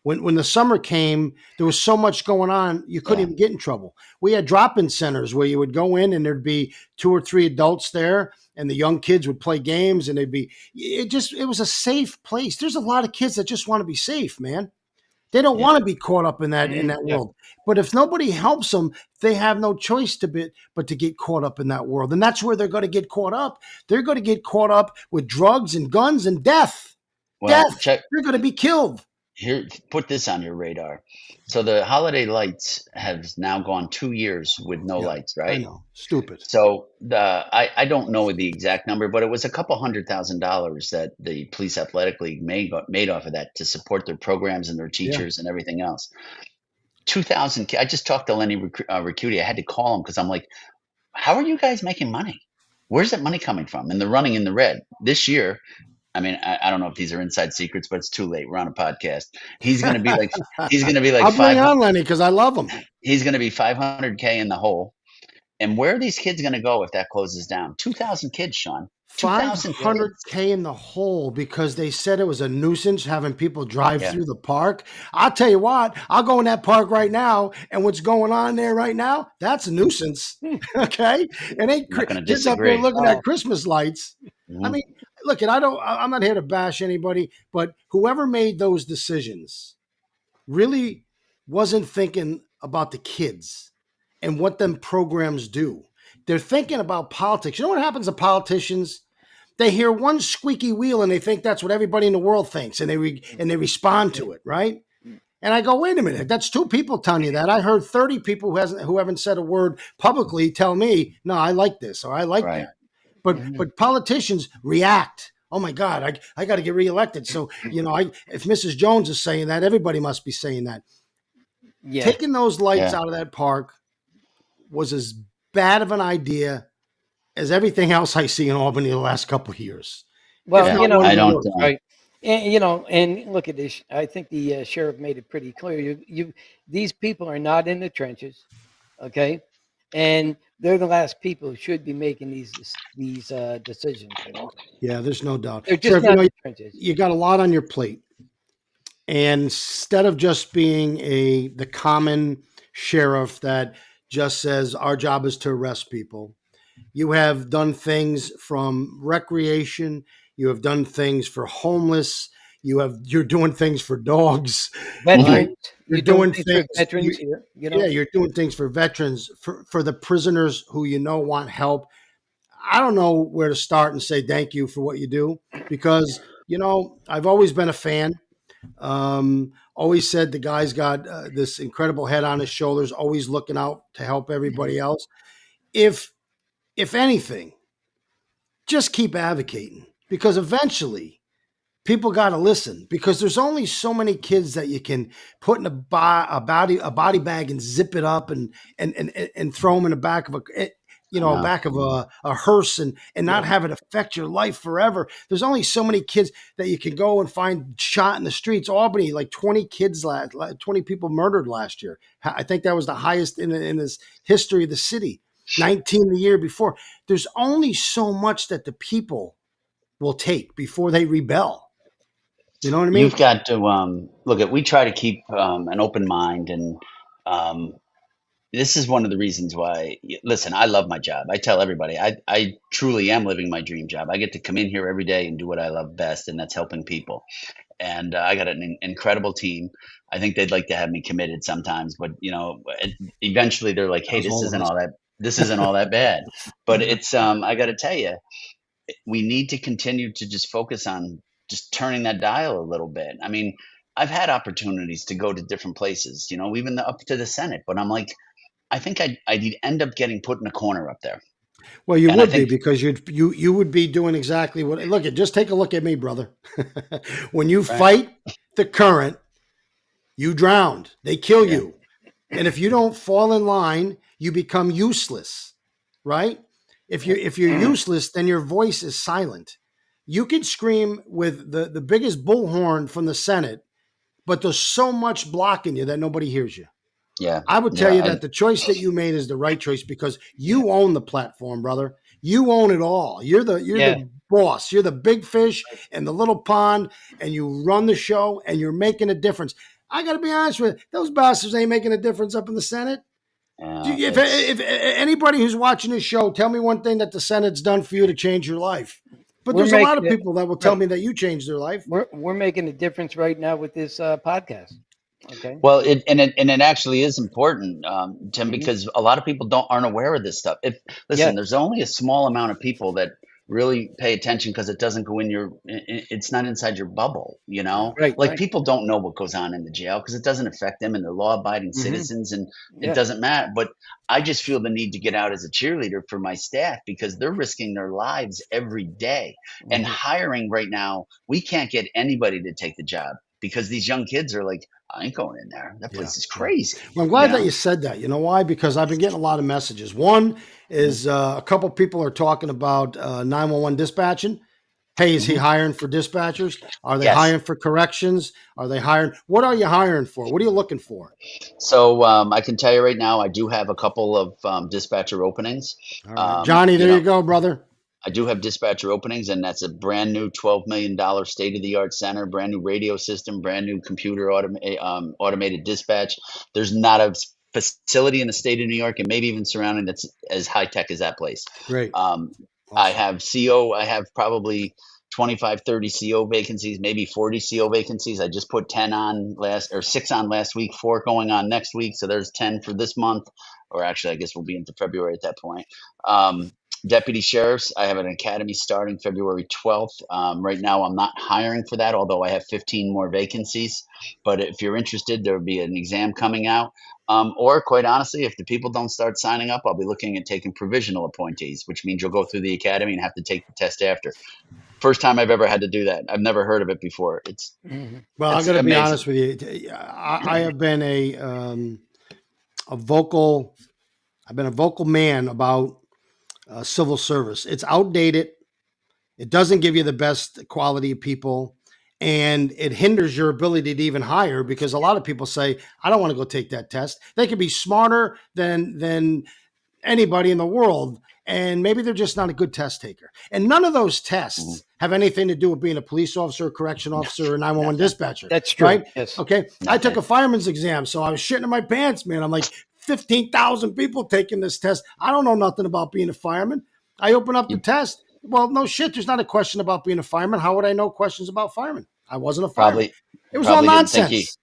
When the summer came, there was so much going on, you couldn't even get in trouble. We had drop-in centers where you would go in and there'd be 2 or 3 adults there, and the young kids would play games, and it was a safe place. There's a lot of kids that just want to be safe, man. They don't want to be caught up in that world. But if nobody helps them, they have no choice but to get caught up in that world. And that's where they're going to get caught up. They're going to get caught up with drugs and guns and death. Well, Death. They're going to be killed. Here, put this on your radar. So the holiday lights have now gone 2 years with no lights, right? I know. Stupid. So I don't know the exact number, but it was a couple $100,000 that the Police Athletic League made off of that to support their programs and their teachers and everything else. 2,000. I just talked to Lenny Ricuti. I had to call him because I'm like, how are you guys making money? Where's that money coming from? And they're running in the red this year. I mean, I don't know if these are inside secrets, but it's too late. We're on a podcast. He's going to be like I'll bring on Lenny because I love him. He's going to be $500K in the hole. And where are these kids going to go if that closes down? 2,000 kids, Sean. 500K in the hole because they said it was a nuisance having people drive through the park. I'll tell you what, I'll go in that park right now, and what's going on there right now, that's a nuisance. Okay? It ain't just up there looking at Christmas lights. I mean, look, I'm not here to bash anybody, but whoever made those decisions really wasn't thinking about the kids and what them programs do. They're thinking about politics. You know what happens to politicians? They hear one squeaky wheel and they think that's what everybody in the world thinks, and they respond to it, right? And I go, wait a minute, that's 2 people telling you that. I heard 30 people who haven't said a word publicly tell me, no, I like this or I like that. But politicians react. Oh my God, I got to get reelected. So, you know, if Mrs. Jones is saying that, everybody must be saying that. Yeah. Taking those lights out of that park was as bad of an idea as everything else I see in Albany the last couple of years. Well, you know, I don't. Right. And, you know, and look at this. I think the sheriff made it pretty clear. These people are not in the trenches, okay? And they're the last people who should be making these decisions. You know? Yeah, there's no doubt. They're just not in the trenches. You got a lot on your plate, and instead of just being the common sheriff that just says our job is to arrest people, you have done things from recreation. You have done things for homeless. You're doing things for dogs. Veterans. Right? You're doing things things for veterans here. You know? Yeah, you're doing things for veterans, for the prisoners who want help. I don't know where to start and say thank you for what you do because, you know, I've always been a fan. Always said the guy's got this incredible head on his shoulders, always looking out to help everybody else. If anything, just keep advocating because eventually people got to listen because there's only so many kids that you can put in a body bag and zip it up and throw them in the back of a hearse and not have it affect your life forever. There's only so many kids that you can go and find shot in the streets. Albany, like 20 people murdered last year. I think that was the highest in this history of the city. 19 the year before. There's only so much that the people will take before they rebel. You know what I mean? You've got to look. We try to keep an open mind, and this is one of the reasons why. Listen, I love my job. I tell everybody, I truly am living my dream job. I get to come in here every day and do what I love best, and that's helping people. And I got an incredible team. I think they'd like to have me committed sometimes, but you know, eventually they're like, "Hey, this isn't all that bad." But it's I got to tell you, we need to continue to just focus on just turning that dial a little bit. I mean, I've had opportunities to go to different places, even up to the Senate, but I'm like, I think I'd end up getting put in a corner up there. Well, you And I would be think, because you would be doing exactly what. Look at just take a look at me, brother. When you Right. fight the current, you drowned. They kill Yeah. you, and if you don't fall in line, you become useless. Right? If you're useless, then your voice is silent. You can scream with the biggest bullhorn from the Senate, but there's so much blocking you that nobody hears you. yeah, I would tell yeah, you that the choice that you made is the right choice because you own the platform, brother. You own it all. You're the boss. You're the big fish in the little pond, and you run the show, and you're making a difference. I got to be honest with you; those bastards ain't making a difference up in the Senate. If anybody who's watching this show, tell me one thing that the Senate's done for you to change your life. But there's a lot of people that will tell me that you changed their life. We're making a difference right now with this podcast. Okay. Well, it actually is important, Tim, because a lot of people aren't aware of this stuff. There's only a small amount of people that really pay attention because it doesn't go in it's not inside your bubble, Right. People don't know what goes on in the jail because it doesn't affect them and they're law-abiding citizens, and it doesn't matter. But I just feel the need to get out as a cheerleader for my staff because they're risking their lives every day. And hiring right now, we can't get anybody to take the job because these young kids are like, I ain't going in there. That place is crazy. Well, I'm glad that you said that. You know why? Because I've been getting a lot of messages. One is a couple people are talking about 911 dispatching. Hey, is he hiring for dispatchers? Are they hiring for corrections? Are they hiring? What are you hiring for? What are you looking for? So I can tell you right now, I do have a couple of dispatcher openings. All right. Johnny, there you go, brother. I do have dispatcher openings, and that's a brand new $12 million state-of-the-art center, brand new radio system, brand new computer automated dispatch. There's not a facility in the state of New York and maybe even surrounding that's as high-tech as that place. Great. Awesome. I have CO. I have probably 25, 30 CO vacancies, maybe 40 CO vacancies. I just put 6 on last week, 4 going on next week. So there's 10 for this month, or actually I guess we'll be into February at that point. Deputy sheriffs, I have an academy starting February 12th. Right now, I'm not hiring for that, although I have 15 more vacancies. But if you're interested, there will be an exam coming out. Or quite honestly, if the people don't start signing up, I'll be looking at taking provisional appointees, which means you'll go through the academy and have to take the test after. First time I've ever had to do that. I've never heard of it before. Well, I'm going to be honest with you. I have been a vocal man about civil service. It's outdated. It doesn't give you the best quality of people, and it hinders your ability to even hire because a lot of people say, I don't want to go take that test. They could be smarter than anybody in the world, and maybe they're just not a good test taker. And none of those tests have anything to do with being a police officer, a correction officer, or 911 dispatcher. That's true. Right? Yes. Okay. I took a fireman's exam, so I was shitting in my pants, man. I'm like, 15,000 people taking this test. I don't know nothing about being a fireman. I open up the test. Well, no shit. There's not a question about being a fireman. How would I know questions about firemen? I wasn't a fireman. It was all nonsense.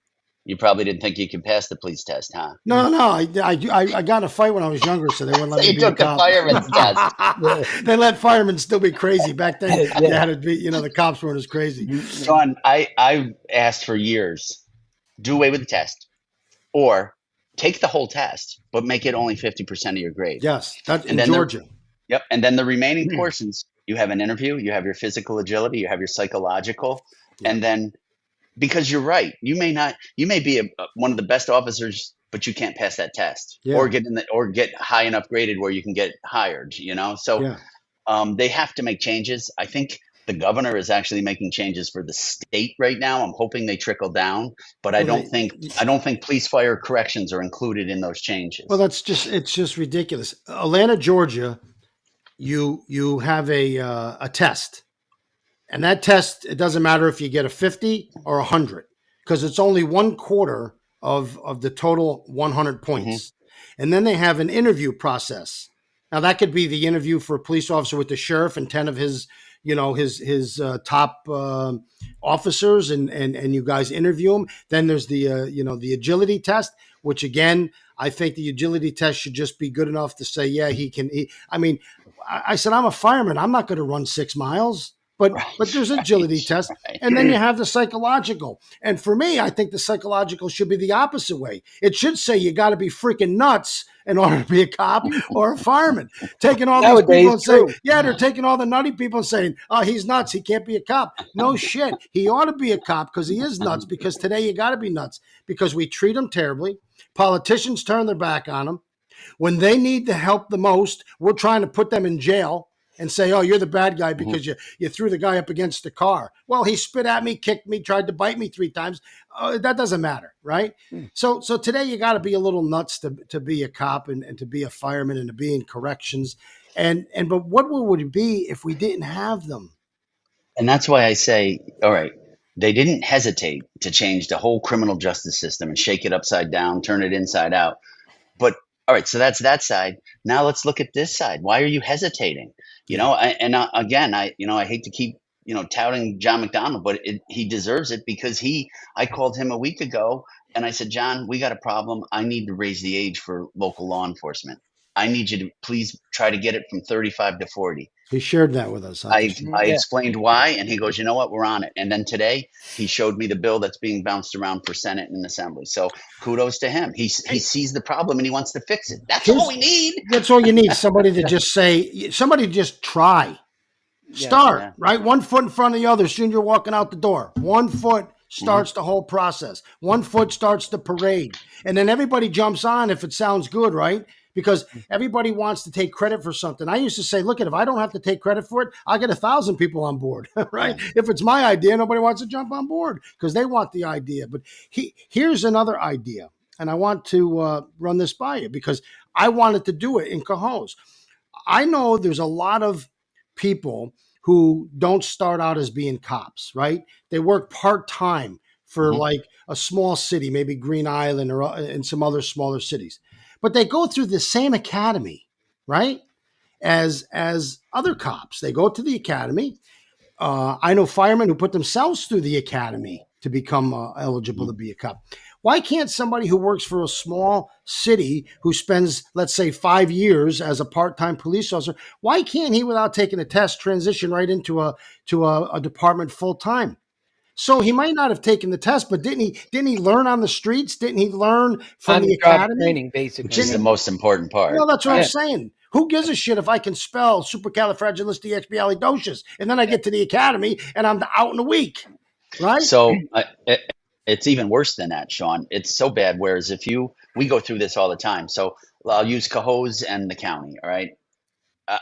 You probably didn't think you could pass the police test, huh? No. I got in a fight when I was younger, so they wouldn't let me be a cop. Fireman's test. They let firemen still be crazy back then. They had to be, the cops weren't as crazy. John, I asked for years, do away with the test, or take the whole test, but make it only 50% of your grade. Yes, that's in Georgia. Yep, and then the remaining portions, you have an interview, you have your physical agility, you have your psychological, and then. Because you're right. You may be one of the best officers, but you can't pass that test or get high enough graded where you can get hired, So they have to make changes. I think the governor is actually making changes for the state right now. I'm hoping they trickle down, but I don't think police, fire, corrections are included in those changes. Well, it's just ridiculous. Atlanta, Georgia, you have a test. And that test, it doesn't matter if you get a 50 or 100, because it's only 1/4 of the total 100 points. And then they have an interview process. Now, that could be the interview for a police officer with the sheriff and 10 of his top officers, and you guys interview them. Then there's the agility test, which again, I think the agility test should just be good enough to say, yeah, he can. I said, I'm a fireman. I'm not going to run 6 miles. But there's agility test, right. and then you have the psychological. And for me, I think the psychological should be the opposite way. It should say you got to be freaking nuts in order to be a cop or a fireman. Taking all these people and saying, yeah, they're taking all the nutty people and saying, oh, he's nuts, he can't be a cop. No shit, he ought to be a cop because he is nuts. Because today you got to be nuts because we treat him terribly. Politicians turn their back on him. When they need the help the most, we're trying to put them in jail and say, oh, you're the bad guy because you threw the guy up against the car. Well, he spit at me, kicked me, tried to bite me 3 times. That doesn't matter, right? So today you got to be a little nuts to be a cop and to be a fireman and to be in corrections. But what would it be if we didn't have them? And that's why I say, all right, they didn't hesitate to change the whole criminal justice system and shake it upside down, turn it inside out. But all right, so that's that side. Now let's look at this side. Why are you hesitating? Again, I hate to keep touting John McDonald, but he deserves it because I called him a week ago and I said, John, we got a problem. I need to raise the age for local law enforcement. I need you to please try to get it from 35 to 40. He shared that with us. I explained why, and he goes, you know what, we're on it. And then today he showed me the bill that's being bounced around for Senate and Assembly. So kudos to him. He sees the problem and he wants to fix it. That's all we need. That's all you need. Somebody to just try. Start, right? 1 foot in front of the other as soon as you're walking out the door. 1 foot starts the whole process. 1 foot starts the parade. And then everybody jumps on if it sounds good, right? Because everybody wants to take credit for something. I used to say, look, if I don't have to take credit for it, I'll get 1,000 people on board, right? Yeah. If it's my idea, nobody wants to jump on board because they want the idea. But here's another idea, and I want to run this by you because I wanted to do it in Cohoes. I know there's a lot of people who don't start out as being cops, right? They work part-time for like a small city, maybe Green Island or in some other smaller cities. But they go through the same academy, right, as other cops. They go to the academy. I know firemen who put themselves through the academy to become eligible to be a cop. Why can't somebody who works for a small city who spends, let's say, 5 years as a part-time police officer, why can't he, without taking a test, transition right into a department full-time? So he might not have taken the test, but didn't he learn on the streets? Didn't he learn from the academy? Training, basically. Which is the most important part. Well, that's what I'm saying. Who gives a shit if I can spell supercalifragilisticexpialidocious and then I get to the academy and I'm out in a week, right? So it's even worse than that, Sean. It's so bad. Whereas we go through this all the time. So I'll use Cohoes and the county. All right.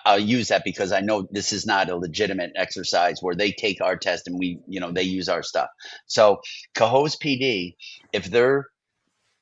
I'll use that because I know this is not a legitimate exercise where they take our test and they use our stuff. So Cohoes PD, if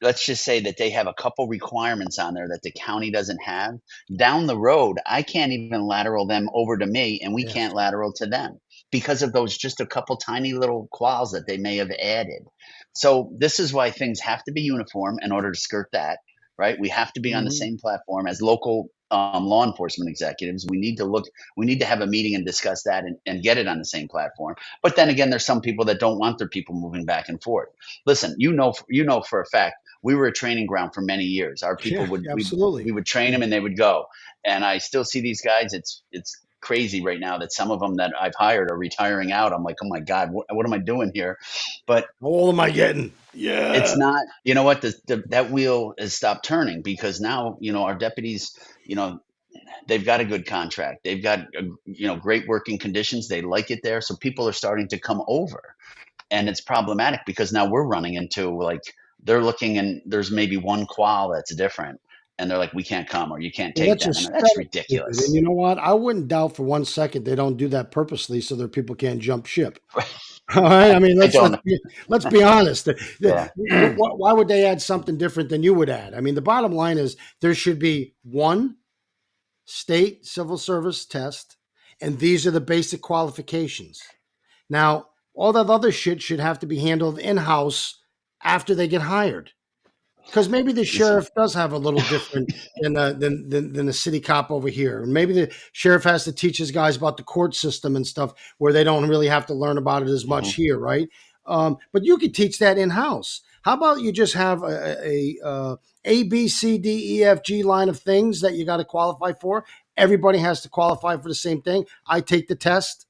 let's just say that they have a couple requirements on there that the county doesn't have, down the road, I can't even lateral them over to me and we can't lateral to them because of those just a couple tiny little quals that they may have added. So this is why things have to be uniform in order to skirt that, right? We have to be on the same platform as local law enforcement executives. We need to have a meeting and discuss that and get it on the same platform. But then again, there's some people that don't want their people moving back and forth. Listen, you know for a fact, we were a training ground for many years. Our people we would train them and they would go. And I still see these guys. It's crazy right now that some of them that I've hired are retiring out. I'm like, oh my God, what am I doing here? But how old am I getting? Yeah, it's not. You know what? That wheel has stopped turning because now our deputies. They've got a good contract. They've got great working conditions. They like it there, so people are starting to come over, and it's problematic because now we're running into they're looking and there's maybe one qual that's different. And they're like, we can't come or you can't take that. That's ridiculous. And you know what? I wouldn't doubt for 1 second they don't do that purposely so their people can't jump ship. All right. I mean, let's be honest. Why would they add something different than you would add? I mean, the bottom line is there should be one state civil service test, and these are the basic qualifications. Now, all that other shit should have to be handled in-house after they get hired. Because maybe the sheriff does have a little different than a city cop over here. Maybe the sheriff has to teach his guys about the court system and stuff where they don't really have to learn about it as much here, right? But you could teach that in-house. How about you just have a B, C, D, E, F, G line of things that you got to qualify for? Everybody has to qualify for the same thing. I take the test.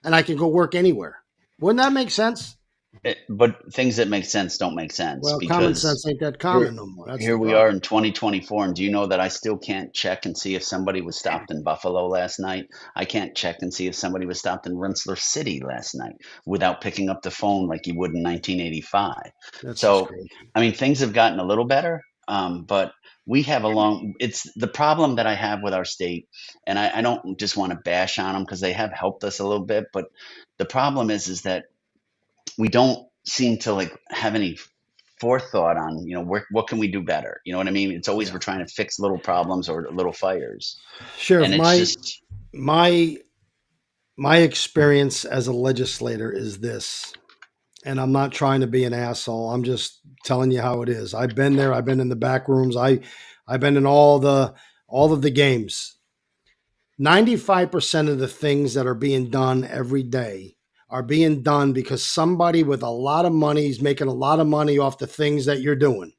and I can go work anywhere. Wouldn't that make sense? But things that make sense don't make sense Well, common because sense ain't that common no more. That's here the we are problem. in 2024, and do you know that I still can't check and see if somebody was stopped in Buffalo last night? I can't check and see if somebody was stopped in Rensselaer City last night without picking up the phone like you would in 1985. That's just So, crazy. I mean, things have gotten a little better, but we have it's the problem that I have with our state, and I don't just want to bash on them because they have helped us a little bit, but the problem is that we don't seem to like have any forethought on what can we do better. You know what I mean? It's always we're trying to fix little problems or little fires, Sheriff, and it's just my experience as a legislator is this, and I'm not trying to be an asshole. I'm just telling you how it is. I've been there. I've been in the back rooms. I've been in all of the games. 95% of the things that are being done every day are being done because somebody with a lot of money is making a lot of money off the things that you're doing.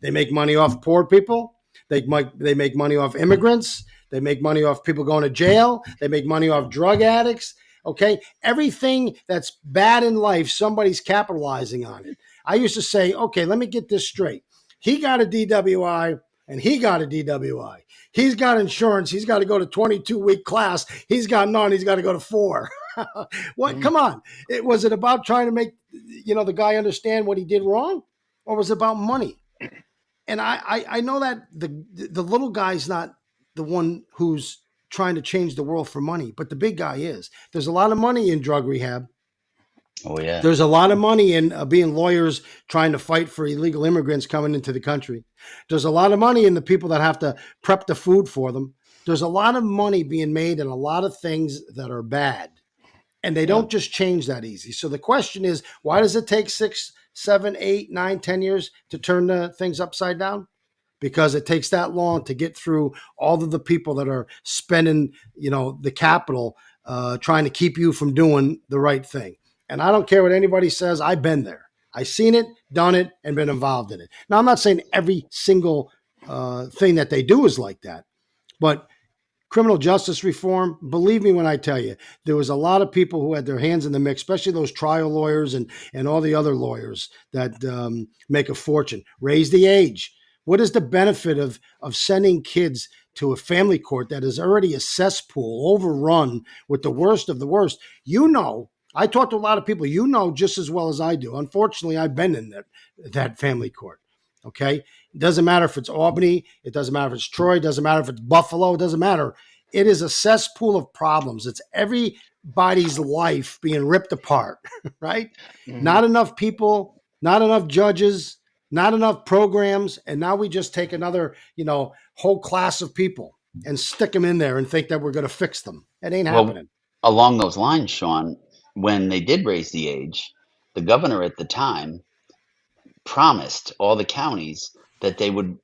They make money off poor people. They make money off immigrants. They make money off people going to jail. They make money off drug addicts. Okay. Everything that's bad in life, somebody's capitalizing on it. I used to say, okay, let me get this straight. He got a DWI and he got a DWI. He's got insurance. He's got to go to 22-week class. He's got none. He's got to go to 4. What? Come on. Was it about trying to make, the guy understand what he did wrong, or was it about money? And I know that the little guy's not the one who's trying to change the world for money, but the big guy is. There's a lot of money in drug rehab. Oh yeah. There's a lot of money in being lawyers trying to fight for illegal immigrants coming into the country. There's a lot of money in the people that have to prep the food for them. There's a lot of money being made in a lot of things that are bad, and they don't just change that easy. So the question is, why does it take 6, 7, 8, 9, 10 years to turn the things upside down? Because it takes that long to get through all of the people that are spending, the capital trying to keep you from doing the right thing. And I don't care what anybody says. I've been there. I've seen it, done it, and been involved in it. Now, I'm not saying every single thing that they do is like that, but criminal justice reform, believe me when I tell you, there was a lot of people who had their hands in the mix, especially those trial lawyers and all the other lawyers that make a fortune. Raise the age. What is the benefit of sending kids to a family court that is already a cesspool, overrun with the worst of the worst? I talk to a lot of people, just as well as I do. Unfortunately, I've been in that family court. Okay. It doesn't matter if it's Albany. It doesn't matter if it's Troy. It doesn't matter if it's Buffalo. It doesn't matter. It is a cesspool of problems. It's everybody's life being ripped apart, right? Mm-hmm. Not enough people, not enough judges, not enough programs. And now we just take another, whole class of people and stick them in there and think that we're going to fix them. It ain't happening. Along those lines, Sean, when they did raise the age, the governor at the time promised all the counties that they would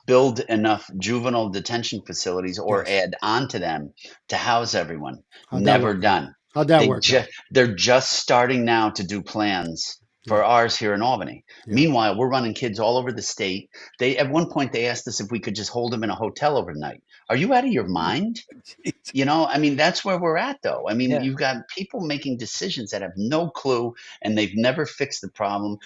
build enough juvenile detention facilities or add on to them to house everyone. Never done. How'd that work? They're just starting now to do plans for ours here in Albany. Yeah. Meanwhile, we're running kids all over the state. At one point they asked us if we could just hold them in a hotel overnight. Are you out of your mind? That's where we're at, though. You've got people making decisions that have no clue, and they've never fixed the problem.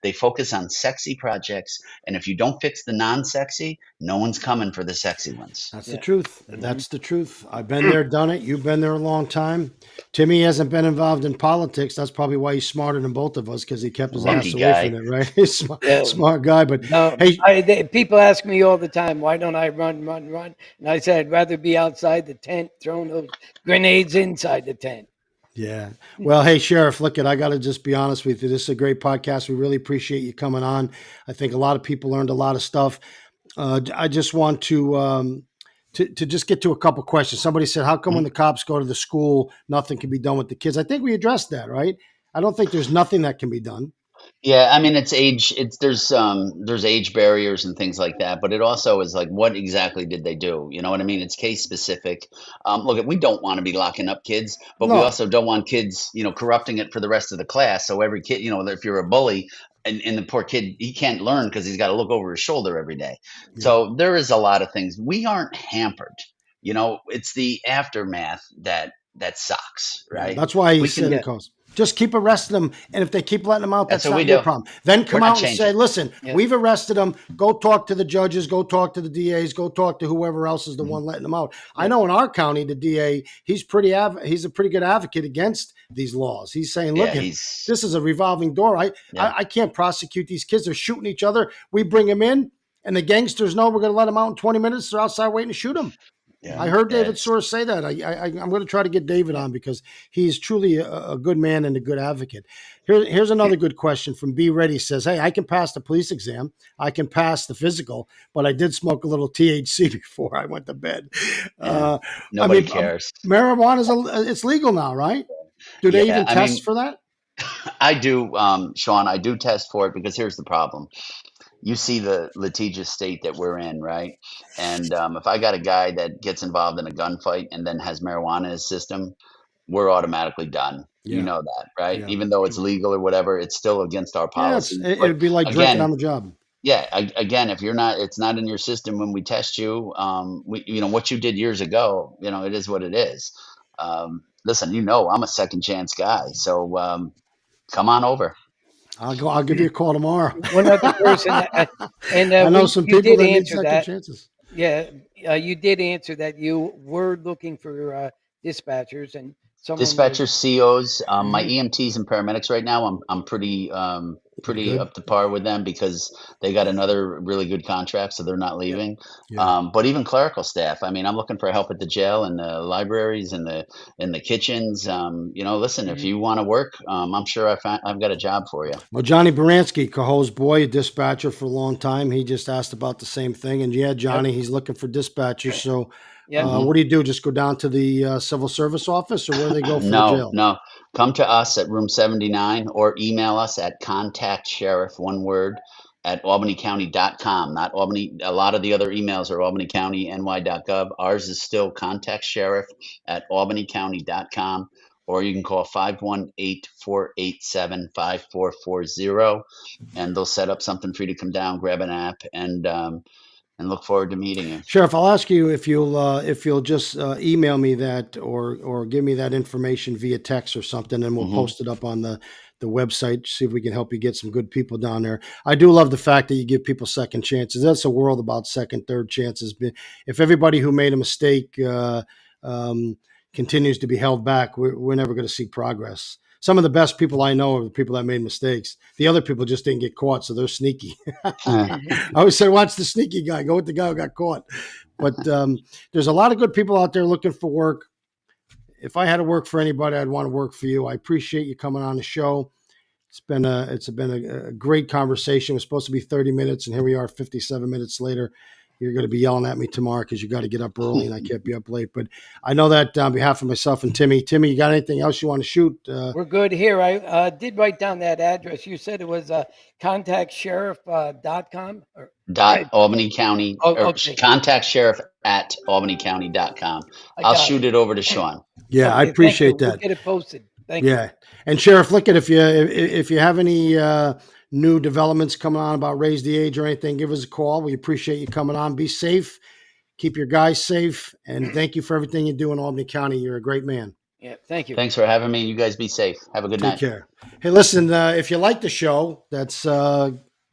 They focus on sexy projects, and if you don't fix the non-sexy, no one's coming for the sexy ones. That's the truth. Mm-hmm. That's the truth. I've been there, done it. You've been there a long time. Timmy hasn't been involved in politics. That's probably why he's smarter than both of us, because he kept his ass away from it, right? He's smart guy. But no, people ask me all the time, why don't I run? And I said, I'd rather be outside the tent throwing those grenades inside the tent. Yeah. Well, hey, Sheriff, I got to just be honest with you. This is a great podcast. We really appreciate you coming on. I think a lot of people learned a lot of stuff. I just want to just get to a couple questions. Somebody said, how come when the cops go to the school, nothing can be done with the kids? I think we addressed that, right? I don't think there's nothing that can be done. Yeah, it's age. There's age barriers and things like that, but it also is like, what exactly did they do? You know what I mean? It's case specific. Look, we don't want to be locking up kids, but we also don't want kids, corrupting it for the rest of the class. So every kid, if you're a bully and the poor kid, he can't learn because he's got to look over his shoulder every day. Yeah. So there is a lot of things. We aren't hampered. It's the aftermath that that sucks, right? That's why he We said can, it goes. Just keep arresting them, and if they keep letting them out, That's that's what we not your do. problem. Then come We're not out and say, changing. "Listen, Yeah. we've arrested them. Go talk to the judges. Go talk to the DAs. Go talk to whoever else is the one letting them out." I know in our county, the DA, he's a pretty good advocate against these laws. He's saying, "Look, Yeah, this is a revolving door. I can't prosecute these kids. They're shooting each other. We bring them in, and the gangsters know we're going to let them out in 20 minutes. They're outside waiting to shoot them." Yeah. I heard David it's- Soares say that. I'm going to try to get David on because he's truly a good man and a good advocate. Here's another good question from B Ready. Says, "Hey, I can pass the police exam. I can pass the physical, but I did smoke a little THC before I went to bed." Nobody cares. Marijuana it's legal now, right? Do they even test for that? I do, Sean. I do test for it because here's the problem. You see the litigious state that we're in, right? And if I got a guy that gets involved in a gunfight and then has marijuana in his system, we're automatically done. Yeah. You know that, right? Yeah. Even though it's legal or whatever, it's still against our policy. It would be like drinking on the job. Yeah. Again, if it's not in your system when we test you, what you did years ago, it is what it is. Listen, I'm a second chance guy. So come on over. I'll give you a call tomorrow. One other person, and I know some people that need second chances. Yeah, you did answer that. You were looking for dispatchers and Dispatchers, COs, my EMTs and paramedics right now. I'm pretty up to par with them because they got another really good contract, so they're not leaving. Yeah. But even clerical staff. I mean, I'm looking for help at the jail and the libraries and the kitchens. Listen, if you want to work, I'm sure I've got a job for you. Well, Johnny Baranski, Cahoe's boy, a dispatcher for a long time. He just asked about the same thing, and Johnny, he's looking for dispatchers. So. What do you do? Just go down to the civil service office, or where do they go for the jail? No. Come to us at room 79 or email us at contactsheriff, one word, at albanycounty.com. Not Albany. A lot of the other emails are albanycounty.ny.gov. Ours is still contactsheriff at albanycounty.com. Or you can call 518-487-5440, and they'll set up something for you to come down, grab an app, and look forward to meeting you. Sheriff, I'll ask you if you'll just email me that or give me that information via text or something, and we'll post it up on the website, see if we can help you get some good people down there. I do love the fact that you give people second chances. That's a world about second, third chances. If everybody who made a mistake continues to be held back, we're never going to see progress. Some of the best people I know are the people that made mistakes. The other people just didn't get caught, so they're sneaky. I always say, watch the sneaky guy. Go with the guy who got caught. But there's a lot of good people out there looking for work. If I had to work for anybody, I'd want to work for you. I appreciate you coming on the show. It's been a great conversation. It was supposed to be 30 minutes, and here we are 57 minutes later. You're going to be yelling at me tomorrow because you got to get up early and I can't be up late. But I know that on behalf of myself and Timmy, you got anything else you want to shoot? We're good here. I did write down that address. You said it was contactsheriff.com? Albany County. Okay. Contact Sheriff at albanycounty.com. I'll shoot it over to Sean. Yeah, I appreciate that. We'll get it posted. Thank you. Yeah. And Sheriff, look at if you have any new developments coming on about raise the age or anything, give us a call. We appreciate you coming on. Be safe. Keep your guys safe. And thank you for everything you do in Albany County. You're a great man. Yeah, thank you. Thanks for having me. You guys be safe. Have a good night. Take care. Hey, listen, if you like the show, that's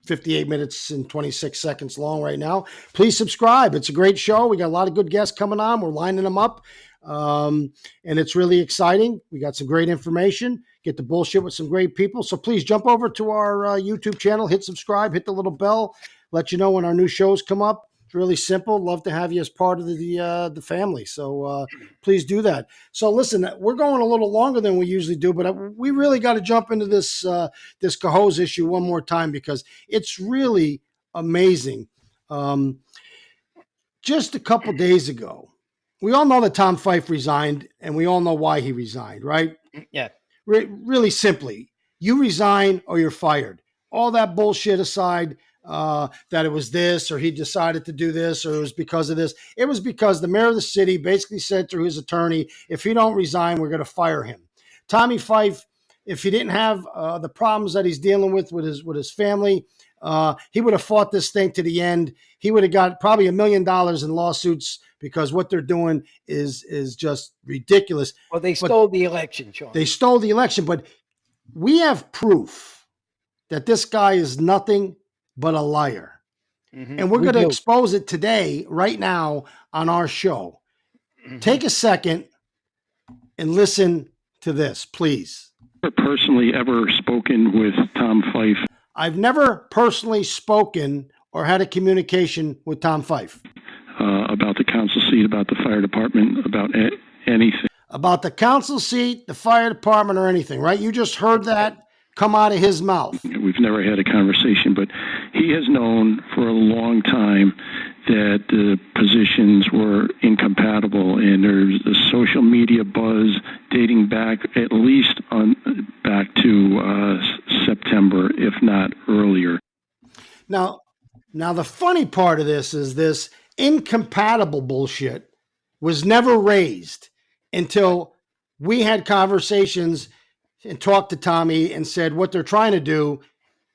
58 minutes and 26 seconds long right now, please subscribe. It's a great show. We got a lot of good guests coming on. We're lining them up. And it's really exciting. We got some great information, get the bullshit with some great people. So please jump over to our YouTube channel, hit subscribe, hit the little bell, let you know when our new shows come up. It's really simple. Love to have you as part of the family. So please do that. So listen, we're going a little longer than we usually do, but we really got to jump into this Cahoe's issue one more time because it's really amazing. Just a couple days ago, we all know that Tom Fife resigned, and we all know why he resigned, right? Yeah. Really simply, you resign or you're fired. All that bullshit aside, that it was this or he decided to do this or it was because of this. It was because the mayor of the city basically said through his attorney, if he don't resign, we're going to fire him. Tommy Fife, if he didn't have the problems that he's dealing with his family, he would have fought this thing to the end. He would have got probably $1 million in lawsuits because what they're doing is just ridiculous. Well, they stole the election, Sean. They stole the election, but we have proof that this guy is nothing but a liar. And we're going to expose it today, right now, on our show. Take a second and listen to this, please. Personally ever spoken with Tom Fife? I've never personally spoken or had a communication with Tom Fife. About the council seat, about the fire department, about anything. About the council seat, the fire department, or anything, right? You just heard that come out of his mouth. We've never had a conversation, but he has known for a long time that the positions were incompatible, and there's a social media buzz dating back at least back to September, if not earlier. Now the funny part of this is this incompatible bullshit was never raised until we had conversations and talked to Tommy and said what they're trying to do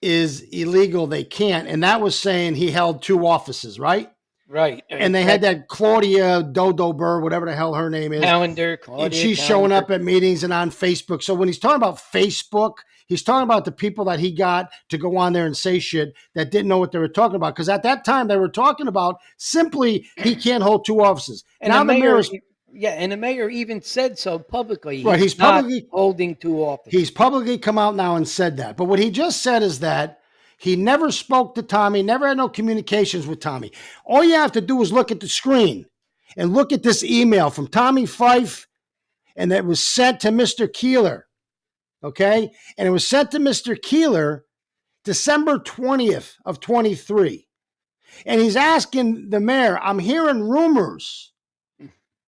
is illegal. They can't. And that was saying he held 2 offices, right? Right. And they had that Claudia Dodo Burr, whatever the hell her name is. Calendar, Claudia. And she's showing up at meetings and on Facebook. So when he's talking about Facebook, he's talking about the people that he got to go on there and say shit that didn't know what they were talking about. Because at that time, they were talking about simply he can't hold 2 offices. And now the mayor is... Yeah, and the mayor even said so publicly. Right, he's publicly holding 2 offices. He's publicly come out now and said that. But what he just said is that he never spoke to Tommy, never had no communications with Tommy. All you have to do is look at the screen and look at this email from Tommy Fife, and that was sent to Mr. Keeler, okay? And it was sent to Mr. Keeler December 20th of 23. And he's asking the mayor, I'm hearing rumors.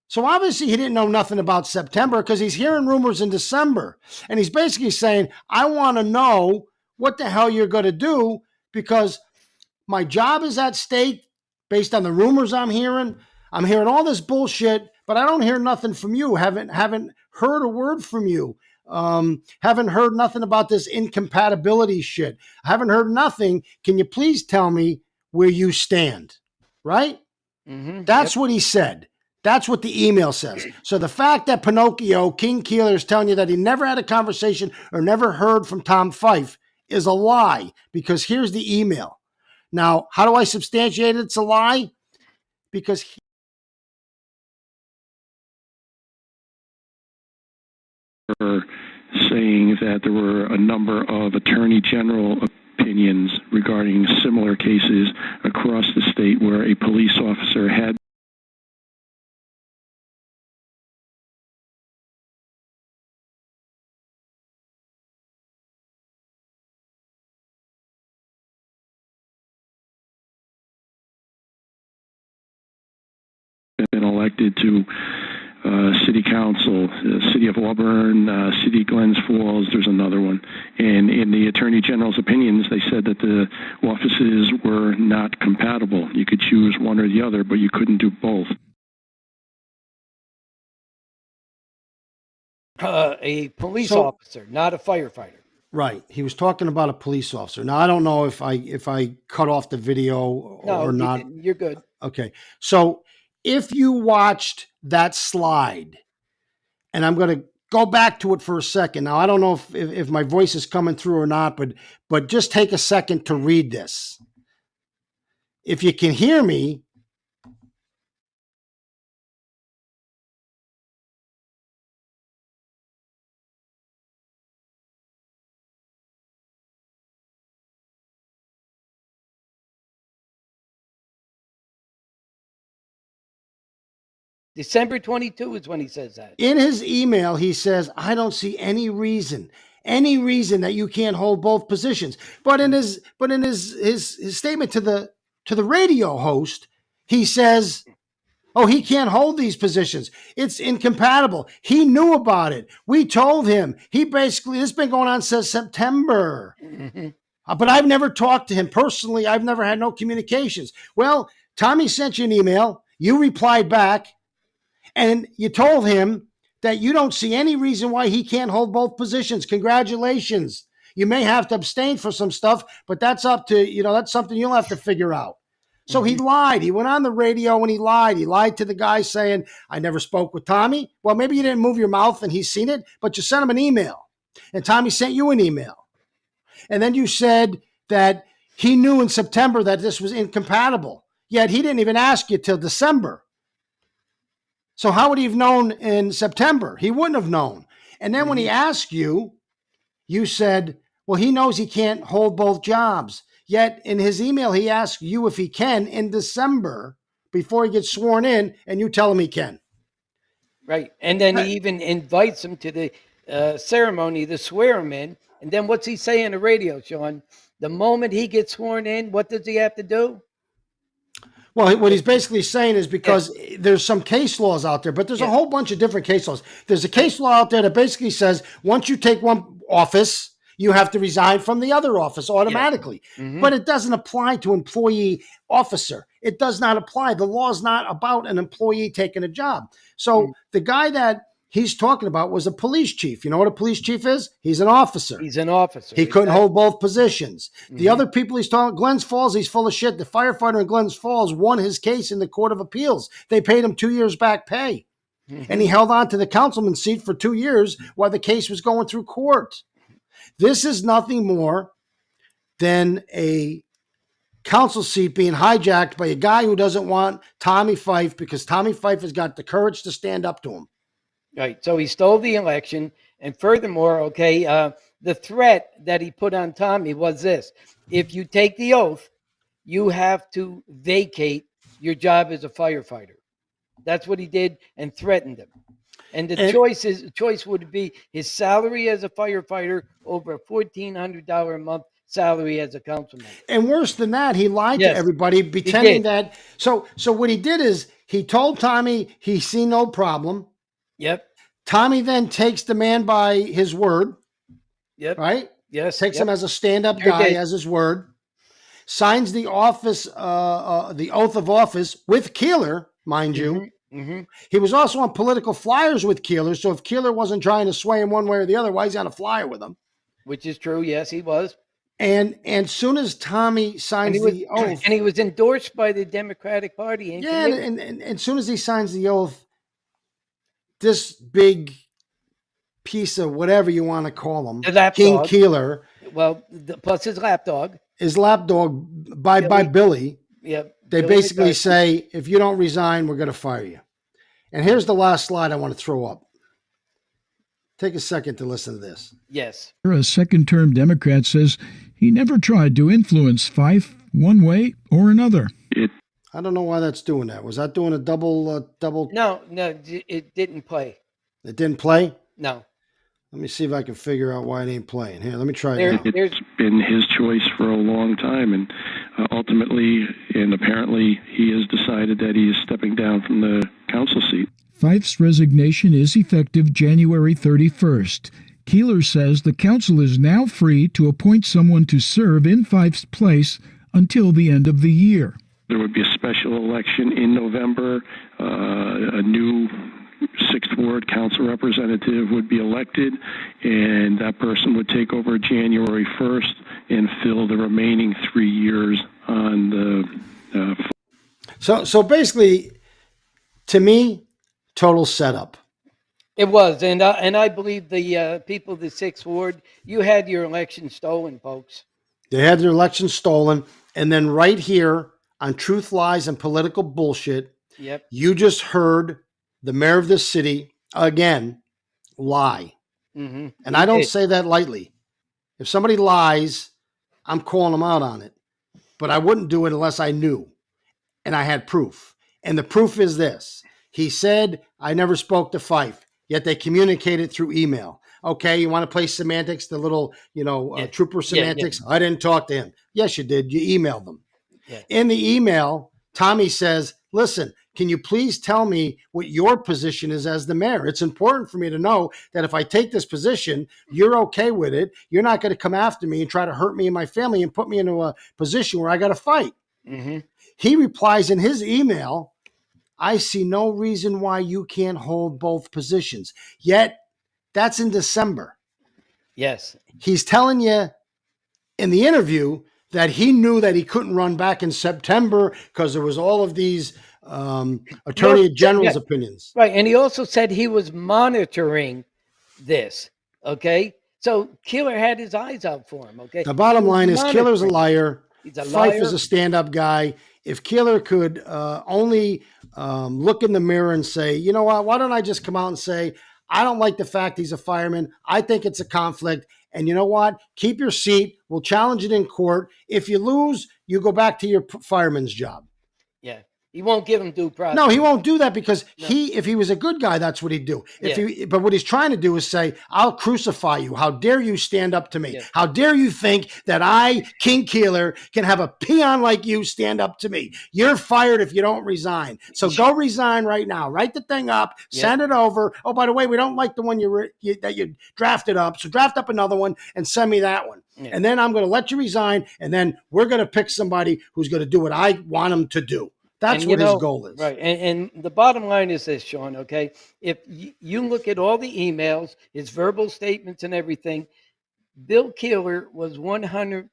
So obviously he didn't know nothing about September because he's hearing rumors in December. And he's basically saying, I want to know what the hell you're going to do because my job is at stake based on the rumors I'm hearing. I'm hearing all this bullshit, but I don't hear nothing from you. Haven't heard a word from you. Haven't heard nothing about this incompatibility shit. I haven't heard nothing. Can you please tell me where you stand? Right? That's what he said. That's what the email says. So the fact that Pinocchio, King Keeler, is telling you that he never had a conversation or never heard from Tom Fife is a lie, because here's the email. Now, how do I substantiate it's a lie? Because saying that there were a number of attorney general opinions regarding similar cases across the state where a police officer had been elected to city council, city of Auburn, city Glens Falls, there's another one. And in the attorney general's opinions, they said that the offices were not compatible. You could choose one or the other, but you couldn't do both. A police officer, not a firefighter. Right. He was talking about a police officer. Now, I don't know if I cut off the video or not. You're good. Okay. So if you watched that slide, and I'm going to go back to it for a second. Now, I don't know if my voice is coming through or not, but just take a second to read this. If you can hear me, December 22 is when he says that. In his email, he says, I don't see any reason that you can't hold both positions. But in his statement to the radio host, he says, oh, he can't hold these positions. It's incompatible. He knew about it. We told him. This has been going on since September. But I've never talked to him personally. I've never had no communications. Well, Tommy sent you an email. You replied back. And you told him that you don't see any reason why he can't hold both positions. Congratulations. You may have to abstain for some stuff, but that's up to, that's something you'll have to figure out. So he lied. He went on the radio and he lied. He lied to the guy saying, I never spoke with Tommy. Well, maybe you didn't move your mouth and he's seen it, but you sent him an email. And Tommy sent you an email. And then you said that he knew in September that this was incompatible. Yet he didn't even ask you till December. So how would he have known in September? He wouldn't have known. And then when he asked you, you said, well, he knows he can't hold both jobs. Yet in his email, he asked you if he can in December before he gets sworn in, and you tell him he can. Right. And then he even invites him to the ceremony to swear him in. And then what's he say on the radio, Sean? The moment he gets sworn in, what does he have to do? Well, what he's basically saying is because there's some case laws out there, but there's a whole bunch of different case laws. There's a case law out there that basically says once you take one office, you have to resign from the other office automatically. But it doesn't apply to employee officer. It does not apply. The law is not about an employee taking a job. So the guy that he's talking about was a police chief. You know what a police chief is? He's an officer. He's an officer. He couldn't hold both positions. The other people he's talking, Glens Falls, he's full of shit. The firefighter in Glens Falls won his case in the Court of Appeals. They paid him 2 years back pay. And he held on to the councilman's seat for 2 years while the case was going through court. This is nothing more than a council seat being hijacked by a guy who doesn't want Tommy Fife because Tommy Fife has got the courage to stand up to him. Right. So he stole the election. And furthermore, the threat that he put on Tommy was this. If you take the oath, you have to vacate your job as a firefighter. That's what he did and threatened him. And the choice would be his salary as a firefighter over a $1,400 a month salary as a councilman. And worse than that, he lied to everybody, pretending that. So what he did is he told Tommy he see no problem. Yep. Tommy then takes the man by his word. Yep. Right? Yes. Takes him as a stand-up guy, as his word. Signs the office, the oath of office with Keeler, mind you. He was also on political flyers with Keeler, so if Keeler wasn't trying to sway him one way or the other, why is he on a flyer with him? Which is true, yes, he was. And soon as Tommy signs the oath... And he was endorsed by the Democratic Party. And soon as he signs the oath, this big piece of whatever you want to call him, King Keeler... Well, plus his lapdog. His lapdog by Billy. Yep. They basically say, if you don't resign, we're going to fire you. And here's the last slide I want to throw up. Take a second to listen to this. Yes. A second-term Democrat says he never tried to influence Fife one way or another. I don't know why that's doing that. Was that doing a double? No, it didn't play. It didn't play? No. Let me see if I can figure out why it ain't playing. Here, let me try it. It's been his choice for a long time, and ultimately and apparently he has decided that he is stepping down from the council seat. Fife's resignation is effective January 31st. Keeler says the council is now free to appoint someone to serve in Fife's place until the end of the year. There would be a special election in November. A new Sixth Ward council representative would be elected, and that person would take over January 1st and fill the remaining 3 years on the... So basically, to me, total setup. It was, and I believe the people of the Sixth Ward, you had your election stolen, folks. They had their election stolen, and then right here on Truth, Lies, and Political Bullshit, you just heard the mayor of this city, again, lie. And I don't say that lightly. If somebody lies, I'm calling them out on it. But I wouldn't do it unless I knew and I had proof. And the proof is this. He said, I never spoke to Fife, yet they communicated through email. Okay, you want to play semantics, the little, trooper semantics? I didn't talk to him. Yes, you did. You emailed them. In the email, Tommy says, listen, can you please tell me what your position is as the mayor? It's important for me to know that if I take this position, you're okay with it. You're not going to come after me and try to hurt me and my family and put me into a position where I got to fight. He replies in his email, I see no reason why you can't hold both positions. Yet, that's in December. Yes. He's telling you in the interview that he knew that he couldn't run back in September because there was all of these attorney general's opinions. Right. And he also said he was monitoring this. Okay. So Keeler had his eyes out for him. Okay. The bottom line is Keeler's a liar. He's a Fife liar. is a stand-up guy. If Keeler could only look in the mirror and say, you know what, why don't I just come out and say, I don't like the fact he's a fireman. I think it's a conflict. And you know what? Keep your seat. We'll challenge it in court. If you lose, you go back to your fireman's job. Yeah. He won't give him due process. No, he won't do that because if he was a good guy, that's what he'd do. But what he's trying to do is say, I'll crucify you. How dare you stand up to me? Yeah. How dare you think that I, King Keeler, can have a peon like you stand up to me? You're fired if you don't resign. So go resign right now. Write the thing up, send it over. Oh, by the way, we don't like the one that you drafted up. So draft up another one and send me that one. Yeah. And then I'm going to let you resign. And then we're going to pick somebody who's going to do what I want him to do. That's what his goal is. Right. And the bottom line is this, Sean, okay? If you look at all the emails, his verbal statements and everything, Bill Keeler was 100%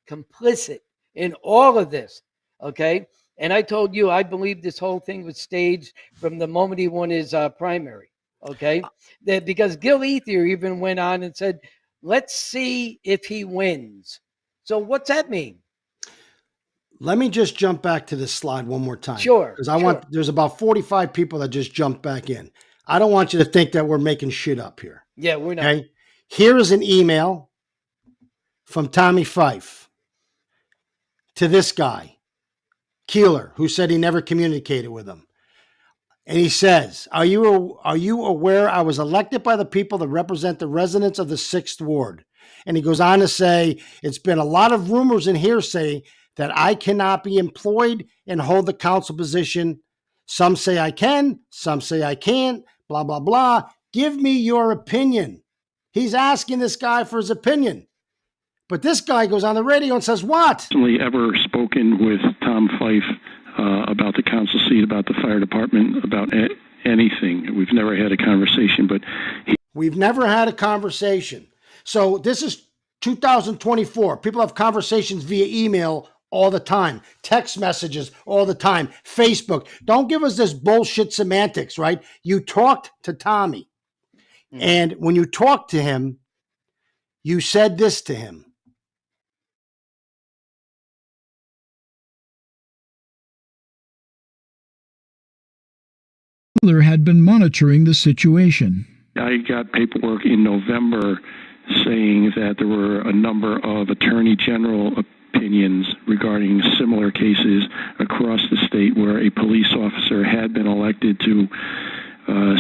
complicit in all of this, okay? And I told you, I believe this whole thing was staged from the moment he won his primary, okay? Because Gil Ethier even went on and said, let's see if he wins. So what's that mean? Let me just jump back to this slide one more time. Sure. Because there's about 45 people that just jumped back in. I don't want you to think that we're making shit up here. Yeah, we're not. Okay? Here is an email from Tommy Fife to this guy, Keeler, who said he never communicated with him. And he says, are you aware I was elected by the people that represent the residents of the 6th Ward? And he goes on to say, it's been a lot of rumors and hearsay that I cannot be employed and hold the council position. Some say I can, some say I can't, blah, blah, blah. Give me your opinion. He's asking this guy for his opinion. But this guy goes on the radio and says, what? Ever spoken with Tom Fife about the council seat, about the fire department, about anything? We've never had a conversation, but we've never had a conversation. So this is 2024. People have conversations via email all the time, text messages all the time, Facebook. Don't give us this bullshit semantics, right? You talked to Tommy. And when you talked to him, you said this to him. Keeler had been monitoring the situation. I got paperwork in November saying that there were a number of attorney general opinions regarding similar cases across the state where a police officer had been elected to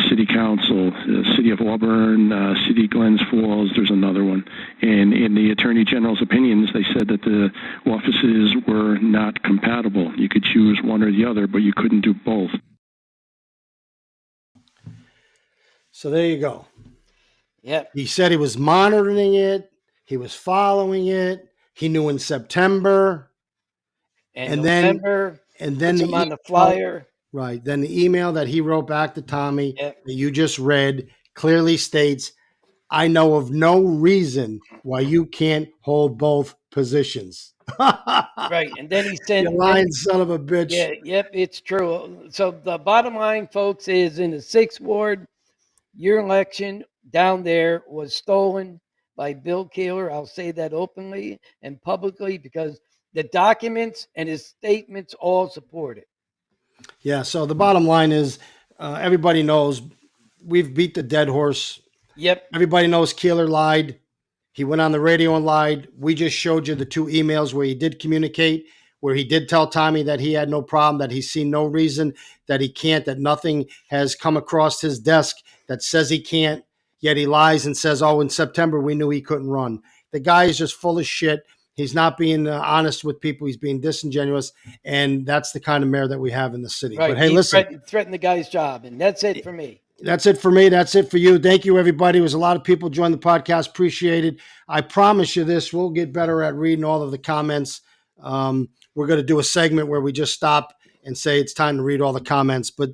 city council, city of Auburn, city of Glens Falls, there's another one. And in the attorney general's opinions, they said that the offices were not compatible. You could choose one or the other, but you couldn't do both. So there you go. Yeah. He said he was monitoring it. He was following it. He knew in September. And November, then him on the flyer. Right. Then the email that he wrote back to Tommy that you just read clearly states, I know of no reason why you can't hold both positions. Right. And then he said, you lying son of a bitch. Yeah, yep, it's true. So the bottom line, folks, is in the 6th Ward, your election down there was stolen by Bill Keeler. I'll say that openly and publicly because the documents and his statements all support it. Yeah, so the bottom line is everybody knows we've beat the dead horse. Yep. Everybody knows Keeler lied. He went on the radio and lied. We just showed you the 2 emails where he did communicate, where he did tell Tommy that he had no problem, that he's seen no reason that he can't, that nothing has come across his desk that says he can't, yet he lies and says, oh, in September we knew he couldn't run. The guy is just full of shit. He's not being honest with people. He's being disingenuous, and that's the kind of mayor that we have in the city. Right. But hey, listen. Threaten the guy's job, and that's it for me. That's it for me. That's it for you. Thank you, everybody. It was a lot of people joined the podcast. Appreciate it. I promise you this. We'll get better at reading all of the comments. We're going to do a segment where we just stop and say it's time to read all the comments. But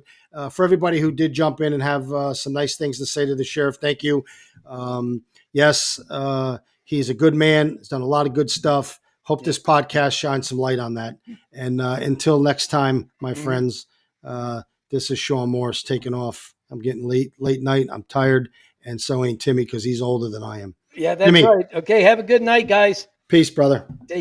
for everybody who did jump in and have some nice things to say to the sheriff, thank you. Yes, he's a good man. He's done a lot of good stuff. Hope this podcast shines some light on that. And until next time, my friends, this is Sean Morris taking off. I'm getting late night. I'm tired. And so ain't Timmy because he's older than I am. Yeah, that's Timmy. right. Okay, have a good night, guys. Peace, brother.